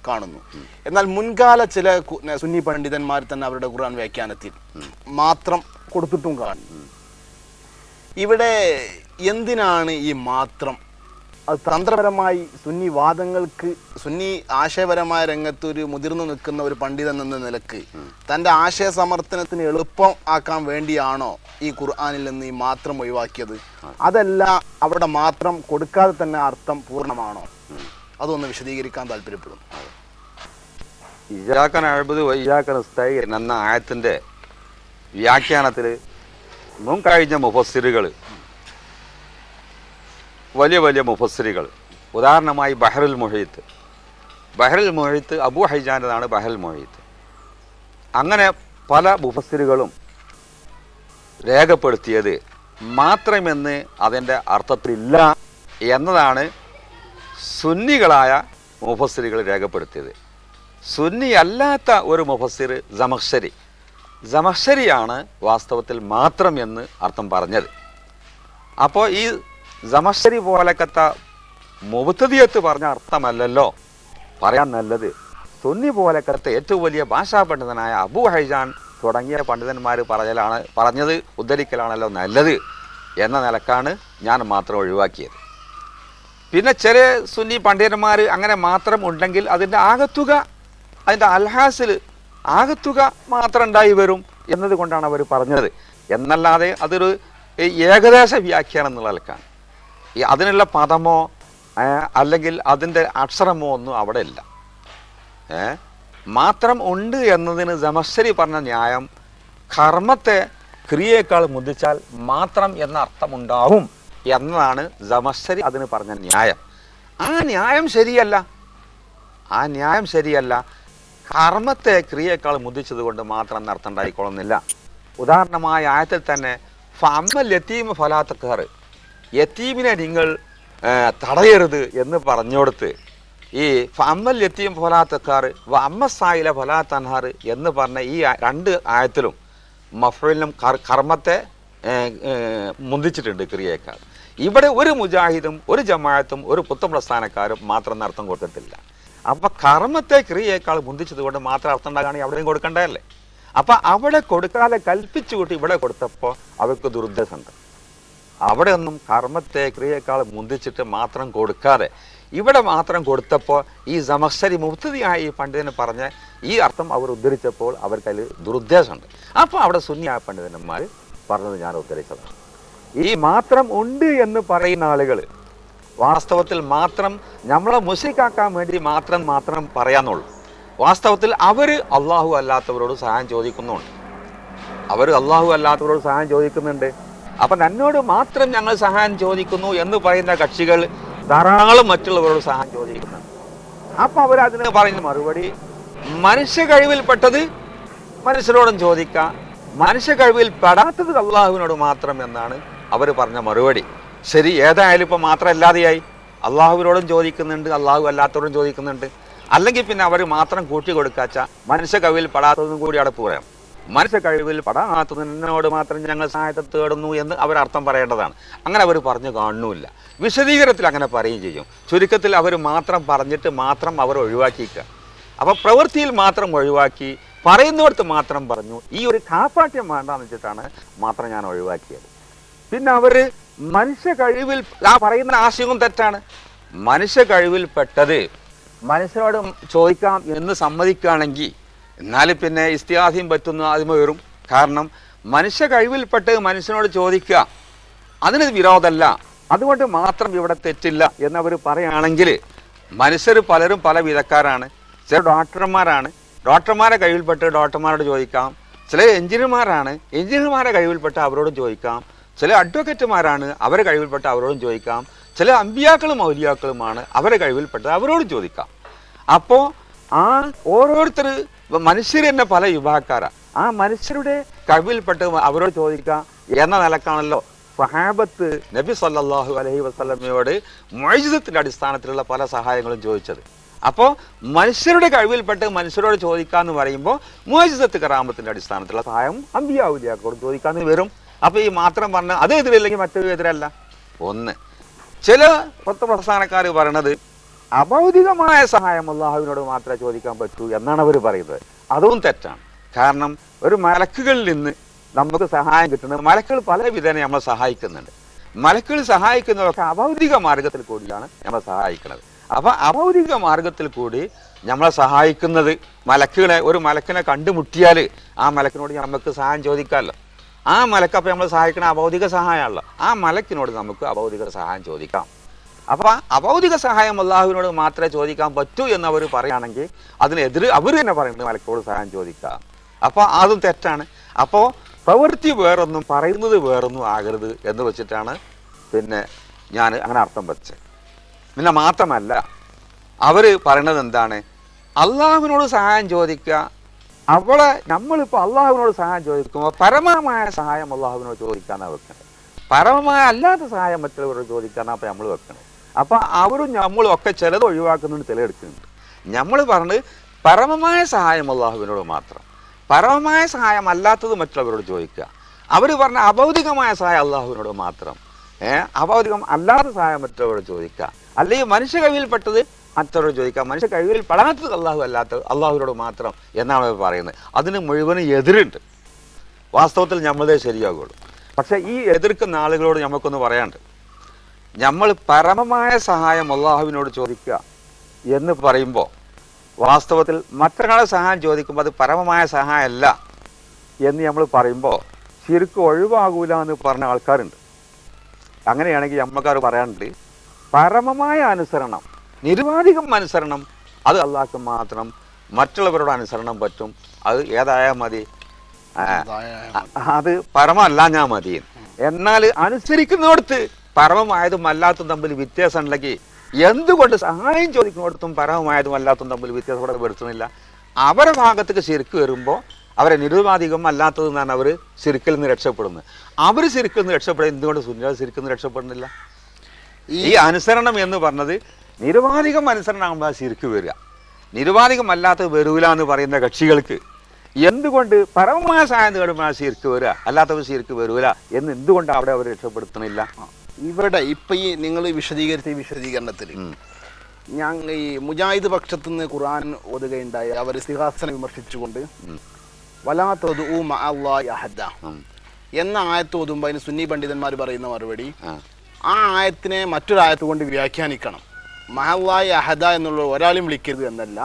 കാണുന്നു. എന്നാൽ മുൻകാല ചില സുന്നി പണ്ഡിതന്മാർ തന്നെ അവരുടെ ഖുർആൻ വ്യാഖ്യാനത്തിൽ മാത്രം കൊടുത്തിട്ടും കാണും. ഇവിടെ എന്തിനാണ് ഈ മാത്രം? അത് തന്ത്രപരമായി സുന്നി വാദങ്ങൾക്ക്, സുന്നി ആശയപരമായ രംഗത്ത് ഒരു മുതിർന്നു നിൽക്കുന്ന ഒരു പണ്ഡിതൻ എന്ന നിലക്ക് തൻ്റെ ആശയ സമർത്ഥനത്തിന് എളുപ്പം ആക്കാൻ വേണ്ടിയാണോ ഈ ഖുർആനിൽ നിന്ന് ഈ മാത്രം ഒഴിവാക്കിയത്? അതല്ല അവിടെ മാത്രം കൊടുക്കാതെ തന്നെ അർത്ഥം പൂർണ്ണമാണോ? അതൊന്ന് വിശദീകരിക്കാൻ താല്പര്യപ്പെടുന്നു. ഇയ്യാക നഅ്ബുദു വഇയ്യാക നസ്തഈൻ എന്ന ആയത്തിൻ്റെ വ്യാഖ്യാനത്തിൽ മുൻകഴിഞ്ഞ മുഫസ്സിറുകൾ, വലിയ വലിയ മുഫസ്സിറുകൾ, ഉദാഹരണമായി ബഹറുൽ മുഹീത്ത് അബൂ ഹൈജാൻ്റെതാണ് ബഹറുൽ മുഹീത്ത്. അങ്ങനെ പല മുഫസ്സിറുകളും രേഖപ്പെടുത്തിയത് മാത്രമെന്ന് അതിൻ്റെ അർത്ഥത്തിലില്ല എന്നതാണ് സുന്നികളായ മുഫസ്സിറുകൾ രേഖപ്പെടുത്തിയത്. സുന്നി അല്ലാത്ത ഒരു മുഫസ്സിർ ജമഖ്ശരിയാണ് വാസ്തവത്തിൽ മാത്രം എന്ന് അർത്ഥം പറഞ്ഞത്. അപ്പോൾ ഈ ജമഖ്ശരി പോലക്കത്ത മുബ്തദിയത്ത് പറഞ്ഞ അർത്ഥമല്ലല്ലോ പറയാൻ നല്ലത്. സുന്നി പോലക്കത്ത ഏറ്റവും വലിയ ഭാഷാ പണ്ഡിതനായ അബൂ ഹൈജാൻ തുടങ്ങിയ പണ്ഡിതന്മാർ പറഞ്ഞത് ഉദ്ധരിക്കലാണല്ലോ നല്ലത് എന്ന നിലക്കാണ് ഞാൻ മാത്രം ഒഴിവാക്കിയത്. പിന്നെ ചില സുന്നി പണ്ഡിതന്മാർ അങ്ങനെ മാത്രം ഉണ്ടെങ്കിൽ അതിൻ്റെ ആകത്തുക, അതിൻ്റെ അൽഹാസിൽ ആകത്തുക മാത്രം ഉണ്ടായി വരും എന്നതുകൊണ്ടാണ് അവർ പറഞ്ഞത് എന്നല്ലാതെ അതൊരു ഏകദേശ വ്യാഖ്യാനം എന്നുള്ള നിലക്കാണ്. അതിനുള്ള പദമോ അല്ലെങ്കിൽ അതിൻ്റെ അക്ഷരമോ ഒന്നും അവിടെ ഇല്ല. മാത്രം ഉണ്ട് എന്നതിന് ജമഖ്ശരി പറഞ്ഞ ന്യായം കർമ്മത്തെ ക്രിയയേക്കാൾ മുതിച്ചാൽ മാത്രം എന്ന അർത്ഥമുണ്ടാവും എന്നതാണ് ജമഖ്ശരി അതിന് പറഞ്ഞ ന്യായം. ആ ന്യായം ശരിയല്ല. കർമ്മത്തെ ക്രിയേക്കാൾ മുന്തിച്ചത് കൊണ്ട് മാത്രം അർത്ഥം ഉണ്ടായിക്കൊള്ളുന്നില്ല. ഉദാഹരണമായ ആയത്തിൽ തന്നെ ഫഅമ്മൽ യതീമ ഫലാ തഖ്ഹർ, യതീമിനെ നിങ്ങൾ തടയരുത് എന്ന് പറഞ്ഞോടുത്ത് ഈ ഫഅമ്മൽ യതീം ഫലാ തഖ്ഹർ വ അമ്മ സായില ഫലാ തൻഹർ എന്ന് പറഞ്ഞ ഈ രണ്ട് ആയത്തിലും മഫ്ഊലിനും കർമ്മത്തെ മുന്തിച്ചിട്ടുണ്ട് ക്രിയേക്കാൾ. ഇവിടെ ഒരു മുജാഹിദും ഒരു ജമാഅത്തും ഒരു പുത്തൻ പ്രസ്ഥാനക്കാരും മാത്രം അർത്ഥം കൊടുത്തിട്ടില്ല. അപ്പൊ കർമ്മത്തെ ക്രിയേക്കാൾ മുന്തിച്ചത് കൊണ്ട് മാത്രം അർത്ഥം ഉണ്ടാകുകയാണെങ്കിൽ അവിടെയും കൊടുക്കണ്ടല്ലേ. അപ്പൊ അവിടെ കൊടുക്കാതെ കൽപ്പിച്ചു കൂട്ടി ഇവിടെ കൊടുത്തപ്പോൾ അവർക്ക് ദുരുദ്ദേശമുണ്ട്. അവിടെ ഒന്നും കർമ്മത്തെ ക്രിയേക്കാൾ മുന്തിച്ചിട്ട് മാത്രം കൊടുക്കാതെ ഇവിടെ മാത്രം കൊടുത്തപ്പോൾ ഈ സമസ്തരി മുബ്തദിയായ ഈ പണ്ഡിതന് പറഞ്ഞ ഈ അർത്ഥം അവർ ഉദ്ധരിച്ചപ്പോൾ അവർക്ക് അതിൽ ദുരുദ്ദേശമുണ്ട്. അപ്പോൾ അവിടെ സുന്നിയായ പണ്ഡിതന്മാർ പറഞ്ഞത് ഞാൻ ഉദ്ധരിച്ചതാണ്. ഈ മാത്രം ഉണ്ട് എന്ന് പറയുന്ന ആളുകൾ വാസ്തവത്തിൽ മാത്രം നമ്മളെ മുശ്രിക്കാക്കാൻ വേണ്ടി മാത്രം പറയാന്നുള്ളൂ. വാസ്തവത്തിൽ അവർ അള്ളാഹു അല്ലാത്തവരോട് സഹായം ചോദിക്കുന്നുണ്ട്. അവർ അള്ളാഹു അല്ലാത്തവരോട് സഹായം ചോദിക്കുന്നുണ്ട്. അപ്പം എന്നോട് മാത്രം ഞങ്ങൾ സഹായം ചോദിക്കുന്നു എന്ന് പറയുന്ന കക്ഷികൾ ധാരാളം മറ്റുള്ളവരോട് സഹായം ചോദിക്കുന്നുണ്ട്. അപ്പം അവരതിന് പറയുന്ന മറുപടി മനുഷ്യ കഴിവിൽപ്പെട്ടത് മനുഷ്യരോടും ചോദിക്കാം, മനുഷ്യ കഴിവിൽ പെടാത്തത് അള്ളാഹുവിനോട് മാത്രം എന്നാണ് അവർ പറഞ്ഞ മറുപടി. ശരി, ഏതായാലും ഇപ്പം മാത്രം അല്ലാതെയായി. അള്ളാഹുവിനോടും ചോദിക്കുന്നുണ്ട്, അള്ളാഹു അല്ലാത്തവരോടും ചോദിക്കുന്നുണ്ട്. അല്ലെങ്കിൽ പിന്നെ അവർ മാത്രം കൂട്ടി കൊടുക്കാച്ച മനുഷ്യ കഴിവിൽ പെടാത്തതും കൂടി അവിടെ പറയാം. മനുഷ്യ കഴിവിൽ പെടാത്തതിനോട് മാത്രം ഞങ്ങൾ സഹായത്തെ തേടുന്നു എന്ന് അവർ അർത്ഥം പറയേണ്ടതാണ്. അങ്ങനെ അവർ പറഞ്ഞു കാണുന്നില്ല. വിശദീകരണത്തിൽ അങ്ങനെ പറയുകയും ചെയ്യും. ചുരുക്കത്തിൽ അവർ മാത്രം പറഞ്ഞിട്ട് മാത്രം അവർ ഒഴിവാക്കിക്കുക. അപ്പോൾ പ്രവൃത്തിയിൽ മാത്രം ഒഴിവാക്കി, പറയുന്നിടത്ത് മാത്രം പറഞ്ഞു. ഈ ഒരു കാപ്പാട്യം വേണ്ടാന്ന് വെച്ചിട്ടാണ് മാത്രം ഞാൻ ഒഴിവാക്കിയത്. പിന്നെ അവർ മനുഷ്യ കഴിവിൽ ആ പറയുന്ന ആശയവും തെറ്റാണ്. മനുഷ്യ കഴിവിൽപ്പെട്ടത് മനുഷ്യരോട് ചോദിക്കാം എന്ന് സമ്മതിക്കുകയാണെങ്കിൽ എന്നാൽ പിന്നെ ഇസ്തിഹാസ്യം പറ്റുന്ന അതിമ വരും. കാരണം മനുഷ്യ കഴിവിൽപ്പെട്ട് മനുഷ്യനോട് ചോദിക്കുക അതിന് വിരോധമല്ല, അതുകൊണ്ട് മാത്രം ഇവിടെ തെറ്റില്ല എന്നവർ പറയുകയാണെങ്കിൽ മനുഷ്യർ പലരും പല വിധക്കാരാണ്. ചില ഡോക്ടർമാരാണ്, ഡോക്ടർമാരെ കഴിവിൽപ്പെട്ട് ഡോക്ടർമാരോട് ചോദിക്കാം. ചില എഞ്ചിനീയർമാരാണ്, എഞ്ചിനീയർമാരെ കഴിവിൽപ്പെട്ട് അവരോടും ചോദിക്കാം. ചില അഡ്വക്കേറ്റുമാരാണ്, അവരെ കഴിവിൽപ്പെട്ട് അവരോടും ചോദിക്കാം. ചില അമ്പിയാക്കളും ഔലിയാക്കളുമാണ്, അവരെ കഴിവിൽപ്പെട്ട് അവരോടും ചോദിക്കാം. അപ്പോൾ ആ ഓരോരുത്തർ മനുഷ്യർ തന്നെ പല വിഭാഗക്കാരാണ്. ആ മനുഷ്യരുടെ കഴിവിൽപ്പെട്ട് അവരോട് ചോദിക്കാം എന്ന നിലക്കാണല്ലോ സ്വഹാബത്ത് നബി സല്ലല്ലാഹു അലൈഹി വസല്ലമയോട് മുഅ്ജിസത്തിന്റെ അടിസ്ഥാനത്തിലുള്ള പല സഹായങ്ങളും ചോദിച്ചത്. അപ്പോൾ മനുഷ്യരുടെ കഴിവിൽപ്പെട്ട് മനുഷ്യരോട് ചോദിക്കാന്ന് പറയുമ്പോൾ മുഅ്ജിസത്ത് കറാമത്തിന്റെ അടിസ്ഥാനത്തിലുള്ള സഹായം അമ്പിയാ ഔലിയാക്കളോട് ചോദിക്കാന്ന് വരും. അപ്പോൾ ഈ മാത്രം പറഞ്ഞ അത് എതിരല്ലെങ്കിൽ മറ്റൊരു എതിരല്ല. ഒന്ന്, ചില പ്രസ്ഥാനക്കാർ പറയണത് അഭൗതികമായ സഹായം അള്ളാഹുവിനോട് മാത്രമേ ചോദിക്കാൻ പറ്റൂ എന്നാണ് അവർ പറയുന്നത്. അതും തെറ്റാണ്. കാരണം ഒരു മലക്കുകളിൽ നിന്ന് നമുക്ക് സഹായം കിട്ടുന്നത്, മലക്കുകൾ പല വിധേന നമ്മളെ സഹായിക്കുന്നുണ്ട്. മലക്കുകൾ സഹായിക്കുന്നതൊക്കെ അഭൗതിക മാർഗത്തിൽ കൂടിയാണ് നമ്മളെ സഹായിക്കുന്നത്. അപ്പം അഭൗതിക മാർഗത്തിൽ കൂടി നമ്മളെ സഹായിക്കുന്നത് മലക്കുകളെ, ഒരു മലക്കിനെ കണ്ടുമുട്ടിയാൽ ആ മലക്കിനോട് നമുക്ക് സഹായം ചോദിക്കാമല്ലോ. ആ മലക്കപ്പം നമ്മൾ സഹായിക്കുന്ന അഭൗതിക സഹായമാണല്ലോ. ആ മലക്കിനോട് നമുക്ക് അഭൗതിക സഹായം ചോദിക്കാം. അപ്പം അഭൗതിക സഹായം അള്ളാഹുവിനോട് മാത്രമേ ചോദിക്കാൻ പറ്റൂ എന്നവർ പറയുകയാണെങ്കിൽ അതിനെതിരെ അവർ തന്നെ പറയുന്നത് മലക്കോട് സഹായം ചോദിക്കാം. അപ്പോൾ അതും തെറ്റാണ്. അപ്പോൾ പ്രവൃത്തി വേറൊന്നും പറയുന്നത് വേറൊന്നും ആകരുത് എന്ന് വെച്ചിട്ടാണ് പിന്നെ ഞാൻ അങ്ങനെ അർത്ഥം വെച്ചത്. പിന്നെ മാത്രമല്ല അവർ പറയണത് എന്താണ്, അള്ളാഹുവിനോട് സഹായം ചോദിക്കുക. അവളെ നമ്മളിപ്പോൾ അള്ളാഹുവിനോട് സഹായം ചോദിക്കുമ്പോൾ പരമമായ സഹായം അള്ളാഹുവിനോട് ചോദിക്കാനാണ് വെക്കുന്നത്. പരമമായ അല്ലാത്ത സഹായം മറ്റുള്ളവരോട് ചോദിക്കാനാണ് അപ്പോൾ നമ്മൾ വെക്കുന്നത്. അപ്പം അവരും നമ്മളും ഒക്കെ ചിലത് ഒഴിവാക്കുന്നുണ്ട്, ചിലയെടുക്കുന്നുണ്ട്. നമ്മൾ പറഞ്ഞത് പരമമായ സഹായം അള്ളാഹുവിനോട് മാത്രം, പരമമായ സഹായം അല്ലാത്തത് മറ്റുള്ളവരോട് ചോദിക്കുക. അവർ പറഞ്ഞ അഭൗതികമായ സഹായം അള്ളാഹുവിനോട് മാത്രം, അഭൗതികം അല്ലാത്ത സഹായം മറ്റുള്ളവരോട് ചോദിക്കുക. അല്ലെങ്കിൽ മനുഷ്യ കഴിവിൽപ്പെട്ടത് മറ്റവരോട് ചോദിക്കാം, മനുഷ്യ കഴിവിൽ പെടാത്തത് അള്ളാഹുവിനോട് മാത്രം എന്നാണ് അവർ പറയുന്നത്. അതിന് മുഴുവനും എതിരുണ്ട്. വാസ്തവത്തിൽ നമ്മളതേ ശരിയാകുള്ളൂ. പക്ഷേ ഈ എതിർക്കുന്ന ആളുകളോട് നമുക്കൊന്ന് പറയാണ്ട്, നമ്മൾ പരമമായ സഹായം അള്ളാഹുവിനോട് ചോദിക്കുക എന്ന് പറയുമ്പോൾ വാസ്തവത്തിൽ മറ്റൊരാളെ സഹായം ചോദിക്കുമ്പോൾ അത് പരമമായ സഹായമല്ല എന്ന് നമ്മൾ പറയുമ്പോൾ ശരിക്കും ഒഴിവാകൂല എന്ന് പറഞ്ഞ ആൾക്കാരുണ്ട്. അങ്ങനെയാണെങ്കിൽ നമ്മൾക്കാർ പറയാനുണ്ട്, പരമമായ അനുസരണം, നിരുപാധികം അനുസരണം അത് അള്ളാഹ്ക്ക് മാത്രം, മറ്റുള്ളവരോട് അനുസരണം പറ്റും, അത് ഏതായാൽ മതി, അത് പരമല്ലാഞ്ഞാൽ മതി. എന്നാൽ അനുസരിക്കുന്നിടത്ത് പരമമായതും അല്ലാത്തതും തമ്മിൽ വ്യത്യാസം ഉണ്ടെങ്കിൽ എന്തുകൊണ്ട് സഹായം ചോദിക്കുന്നിടത്തും പരമമായതും അല്ലാത്തതും തമ്മിൽ വ്യത്യാസം ഇവിടെ വരുത്തുന്നില്ല? അവരെ ഭാഗത്തേക്ക് ശിർക്ക് വരുമ്പോൾ അവരെ നിരുപാധികം അല്ലാത്തത് എന്നാണ് അവർ ശിർക്കിൽ നിന്ന് രക്ഷപ്പെടുന്നത്. അവർ ശിർക്കിൽ നിന്ന് രക്ഷപ്പെടുന്നത് എന്തുകൊണ്ട് സുന്നികൾ ശിർക്കിൽ നിന്ന് രക്ഷപ്പെടുന്നില്ല? ഈ അനുസരണം എന്ന് പറഞ്ഞത് നിരുപാധികം അനുസരണമാകുമ്പോൾ ശിർക്ക് വരിക, നിരുപാധികം അല്ലാത്തത് വരൂല എന്ന് പറയുന്ന കക്ഷികൾക്ക് എന്തുകൊണ്ട് പരമമായ സാധ്യത വരുമ്പോൾ ശിർക്ക് വരിക, അല്ലാത്തവർ ശിർക്ക് വരൂല എന്ന് എന്തുകൊണ്ട് അവിടെ അവർ രക്ഷപ്പെടുത്തണില്ല? ഇവിടെ ഇപ്പൊ ഈ നിങ്ങൾ വിശദീകരിച്ച ഈ വിശദീകരണത്തിൽ ഞാൻ ഈ മുജാഹിദ് പക്ഷത്തു നിന്ന് ഖുർആൻ ഓതുകയുണ്ടായി. അവർ ഇസ്തിഹാസനെ വിമർശിച്ചുകൊണ്ട് വലാത്തതു അഹദ എന്ന ആയത്ത് ഓതുമ്പോൾ അതിന് സുന്നി പണ്ഡിതന്മാർ പറയുന്ന മറുപടി ആ ആയത്തിനെ മറ്റൊരു ആയത്ത് കൊണ്ട് വ്യാഖ്യാനിക്കണം. മഹല്ലായി അഹദ എന്നുള്ള ഒരാളും വിളിക്കരുത് എന്നല്ല,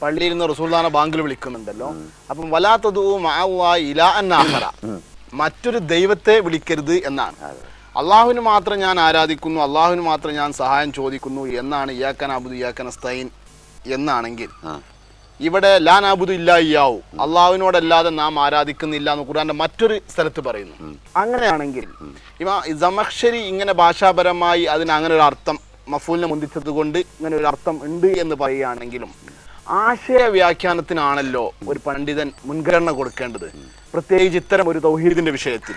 പള്ളിയിൽ നിന്ന് റസൂലുള്ളാഹിനെ ബാങ്കിൽ വിളിക്കുന്നുണ്ടല്ലോ. അപ്പം വലാത്തതു മഅല്ലാഹി ഇലാഹൻ ആഖറ, മറ്റൊരു ദൈവത്തെ വിളിക്കരുത് എന്നാണ്. അള്ളാഹുവിന് മാത്രം ഞാൻ ആരാധിക്കുന്നു, അള്ളാഹുവിന് മാത്രം ഞാൻ സഹായം ചോദിക്കുന്നു എന്നാണ് ഇയ്യാക നഅ്ബുദു ഇയ്യാക നസ്തഈൻ എന്നാണെങ്കിൽ ഇവിടെ ലാ നഅ്ബുദു ഇല്ലാ ഇയ്യാഹു, അള്ളാഹുവിനോടല്ലാതെ നാം ആരാധിക്കുന്നില്ല എന്ന് ഖുർആന്റെ മറ്റൊരു സ്ഥലത്ത് പറയുന്നു. അങ്ങനെയാണെങ്കിൽ സമഖ്ശരി ഇങ്ങനെ ഭാഷാപരമായി അതിന് അങ്ങനെ ഒരു അർത്ഥം മഫൂലിനെ മുന്തിച്ചത് കൊണ്ട് ഇങ്ങനെ ഒരു അർത്ഥം ഉണ്ട് എന്ന് പറയുകയാണെങ്കിലും ആശയ വ്യാഖ്യാനത്തിനാണല്ലോ ഒരു പണ്ഡിതൻ മുൻഗണന കൊടുക്കേണ്ടത്, പ്രത്യേകിച്ച് ഇത്തരം ഒരു തൗഹീദിന്റെ വിഷയത്തിൽ.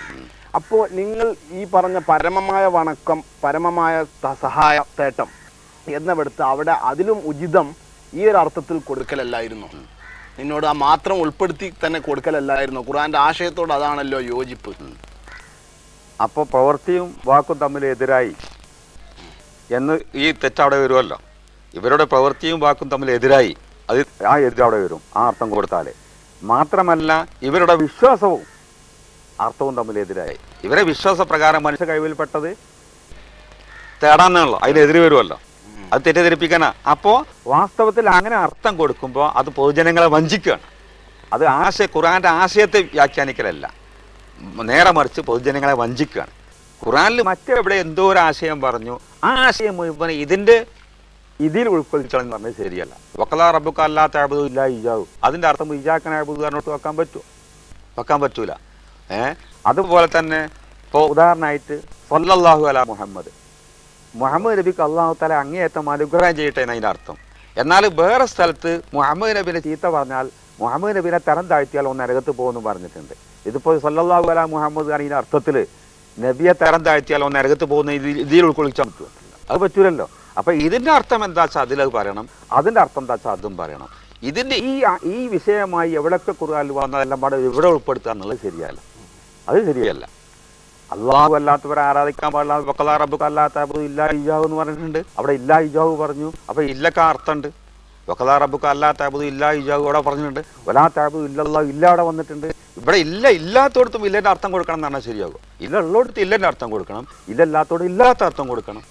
അപ്പോൾ നിങ്ങൾ ഈ പറഞ്ഞ പരമമായ വണക്കം, പരമമായ സഹായ തേട്ടം എന്നിവിടുത്ത് അവിടെ അതിലും ഉചിതം ഈ ഒരു അർത്ഥത്തിൽ കൊടുക്കലല്ലായിരുന്നു? നിന്നോട് ആ മാത്രം ഉൾപ്പെടുത്തി തന്നെ കൊടുക്കലല്ലായിരുന്നു? ഖുർആന്റെ ആശയത്തോട് അതാണല്ലോ യോജിപ്പ്. അപ്പോൾ പ്രവൃത്തിയും വാക്കും തമ്മിൽ എതിരായി എന്ന് ഈ തെറ്റവിടെ വരുമല്ലോ. ഇവരുടെ പ്രവൃത്തിയും വാക്കും തമ്മിൽ എതിരായി, അത് ആ എതിരവിടെ വരും ആ അർത്ഥം കൊടുത്താൽ. മാത്രമല്ല ഇവരുടെ വിശ്വാസവും അർത്ഥവും തമ്മിൽ എതിരായി. ഇവരെ വിശ്വാസപ്രകാരം മനുഷ്യ കഴിവിൽപ്പെട്ടത് തേടാന്നാണല്ലോ, അതിനെതിരെ വരുമല്ലോ, അത് തെറ്റിദ്ധരിപ്പിക്കാനാ. അപ്പോൾ വാസ്തവത്തിൽ അങ്ങനെ അർത്ഥം കൊടുക്കുമ്പോൾ അത് പൊതുജനങ്ങളെ വഞ്ചിക്കുകയാണ്. അത് ഖുർആന്റെ ആശയത്തെ വ്യാഖ്യാനിക്കലല്ല, നേരെ മറിച്ച് പൊതുജനങ്ങളെ വഞ്ചിക്കുകയാണ്. ഖുർആനിൽ മറ്റെവിടെ എന്തോ ഒരു ആശയം പറഞ്ഞു, ആ ആശയം മുഴുവൻ ഇതിൽ ഉൾക്കൊള്ളിച്ചോളെന്ന് പറഞ്ഞത് ശരിയല്ല. വഖലാ റബ്ബുക അല്ലാ തഅ്ബുദു ഇല്ലാ ഇയ്യാഹു, അതിന്റെ അർത്ഥം ഇയ്യാക നഅ്ബുദു പറഞ്ഞിട്ട് വെക്കാൻ പറ്റൂല. അതുപോലെ തന്നെ ഇപ്പോൾ ഉദാഹരണമായിട്ട് സല്ലല്ലാഹു അലാ മുഹമ്മദ് നബിക്ക് അള്ളാഹു തആല അങ്ങേയറ്റം അനുഗ്രഹം ചെയ്യട്ടെ എന്നതിൻ്റെ അർത്ഥം. എന്നാൽ വേറെ സ്ഥലത്ത് മുഹമ്മദ് നബിനെ ചീത്ത പറഞ്ഞാൽ മുഹമ്മദ് നബിനെ തരം താഴ്ത്തിയാൽ ഒന്ന് നരകത്ത് പോകുമെന്ന് പറഞ്ഞിട്ടുണ്ട്. ഇതിപ്പോൾ സല്ലല്ലാഹു അലാ മുഹമ്മദ് അതിൻ്റെ അർത്ഥത്തിൽ നബിയെ തരം താഴ്ത്തിയാൽ ഒന്ന് നരകത്ത് പോകുന്ന ഇതിൽ ഉൾക്കൊള്ളിച്ചാൽ പറ്റുമോ? അത് പറ്റൂലല്ലോ. അപ്പൊ ഇതിന്റെ അർത്ഥം എന്താ വെച്ചാൽ അതിലത് പറയണം, അതിന്റെ അർത്ഥം എന്താ വെച്ചാൽ അതും പറയണം. ഇതിന്റെ ഈ വിഷയമായി എവിടെയൊക്കെ ഖുർആനിൽ വന്നതെല്ലാം പാടെ ഇവിടെ ഉൾപ്പെടുത്തുക എന്നുള്ളത് ശരിയല്ല, അത് ശരിയല്ല. അള്ളാഹു അല്ലാത്തവരെ ആരാധിക്കാൻ പാടില്ല. വഖലാ റബ്ബുക അല്ലാ തഅ്ബുദു ഇല്ലാ ഇയ്യാഹു എന്ന് പറഞ്ഞിട്ടുണ്ട്, അവിടെ ഇല്ലാ ഇയ്യാഹു പറഞ്ഞു. അപ്പൊ ഇല്ലക്ക് അർത്ഥമുണ്ട്. വഖലാ റബ്ബുക അല്ലാ തഅ്ബുദു ഇല്ലാ ഇയ്യാഹു അവിടെ പറഞ്ഞിട്ടുണ്ട്, വലാ തഅ്ബുദു ഇല്ലല്ലാഹു ഇല്ല അവിടെ വന്നിട്ടുണ്ട്. ഇവിടെ ഇല്ലാത്തടത്തും ഇല്ലന്റെ അർത്ഥം കൊടുക്കണം എന്നാണ് ശരിയാകും. ഉള്ളിടത്ത് ഇല്ലന്റെ അർത്ഥം കൊടുക്കണം, ഇല്ലാത്തതോട് ഇല്ലാത്ത അർത്ഥം കൊടുക്കണം.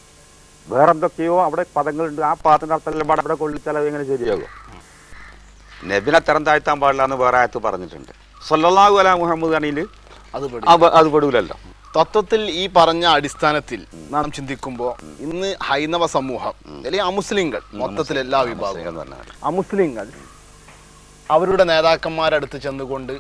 വേറെന്തൊക്കെയോ അവിടെ പദങ്ങളുണ്ട്, ആ പദത്തിന്റെ അർത്ഥം അവിടെ കൊള്ളിച്ചാൽ അത് എങ്ങനെ ശരിയാകും? നബിനെ തരം താഴ്ത്താൻ പാടില്ല എന്ന് വേറെ ആയത്ത് പറഞ്ഞിട്ടുണ്ട്. സല്ലല്ലാഹു അലാ മുഹമ്മദ് ആണെങ്കിൽ അത് പെടൂലല്ലോ. തത്വത്തിൽ ഈ പറഞ്ഞ അടിസ്ഥാനത്തിൽ നാം ചിന്തിക്കുമ്പോൾ ഇന്ന് ഹൈന്ദവ സമൂഹം അല്ലെങ്കിൽ അമുസ്ലിങ്ങൾ, മൊത്തത്തിൽ എല്ലാ വിഭാഗവും അമുസ്ലിങ്ങൾ അവരുടെ നേതാക്കന്മാരടുത്ത് ചെന്നുകൊണ്ട്,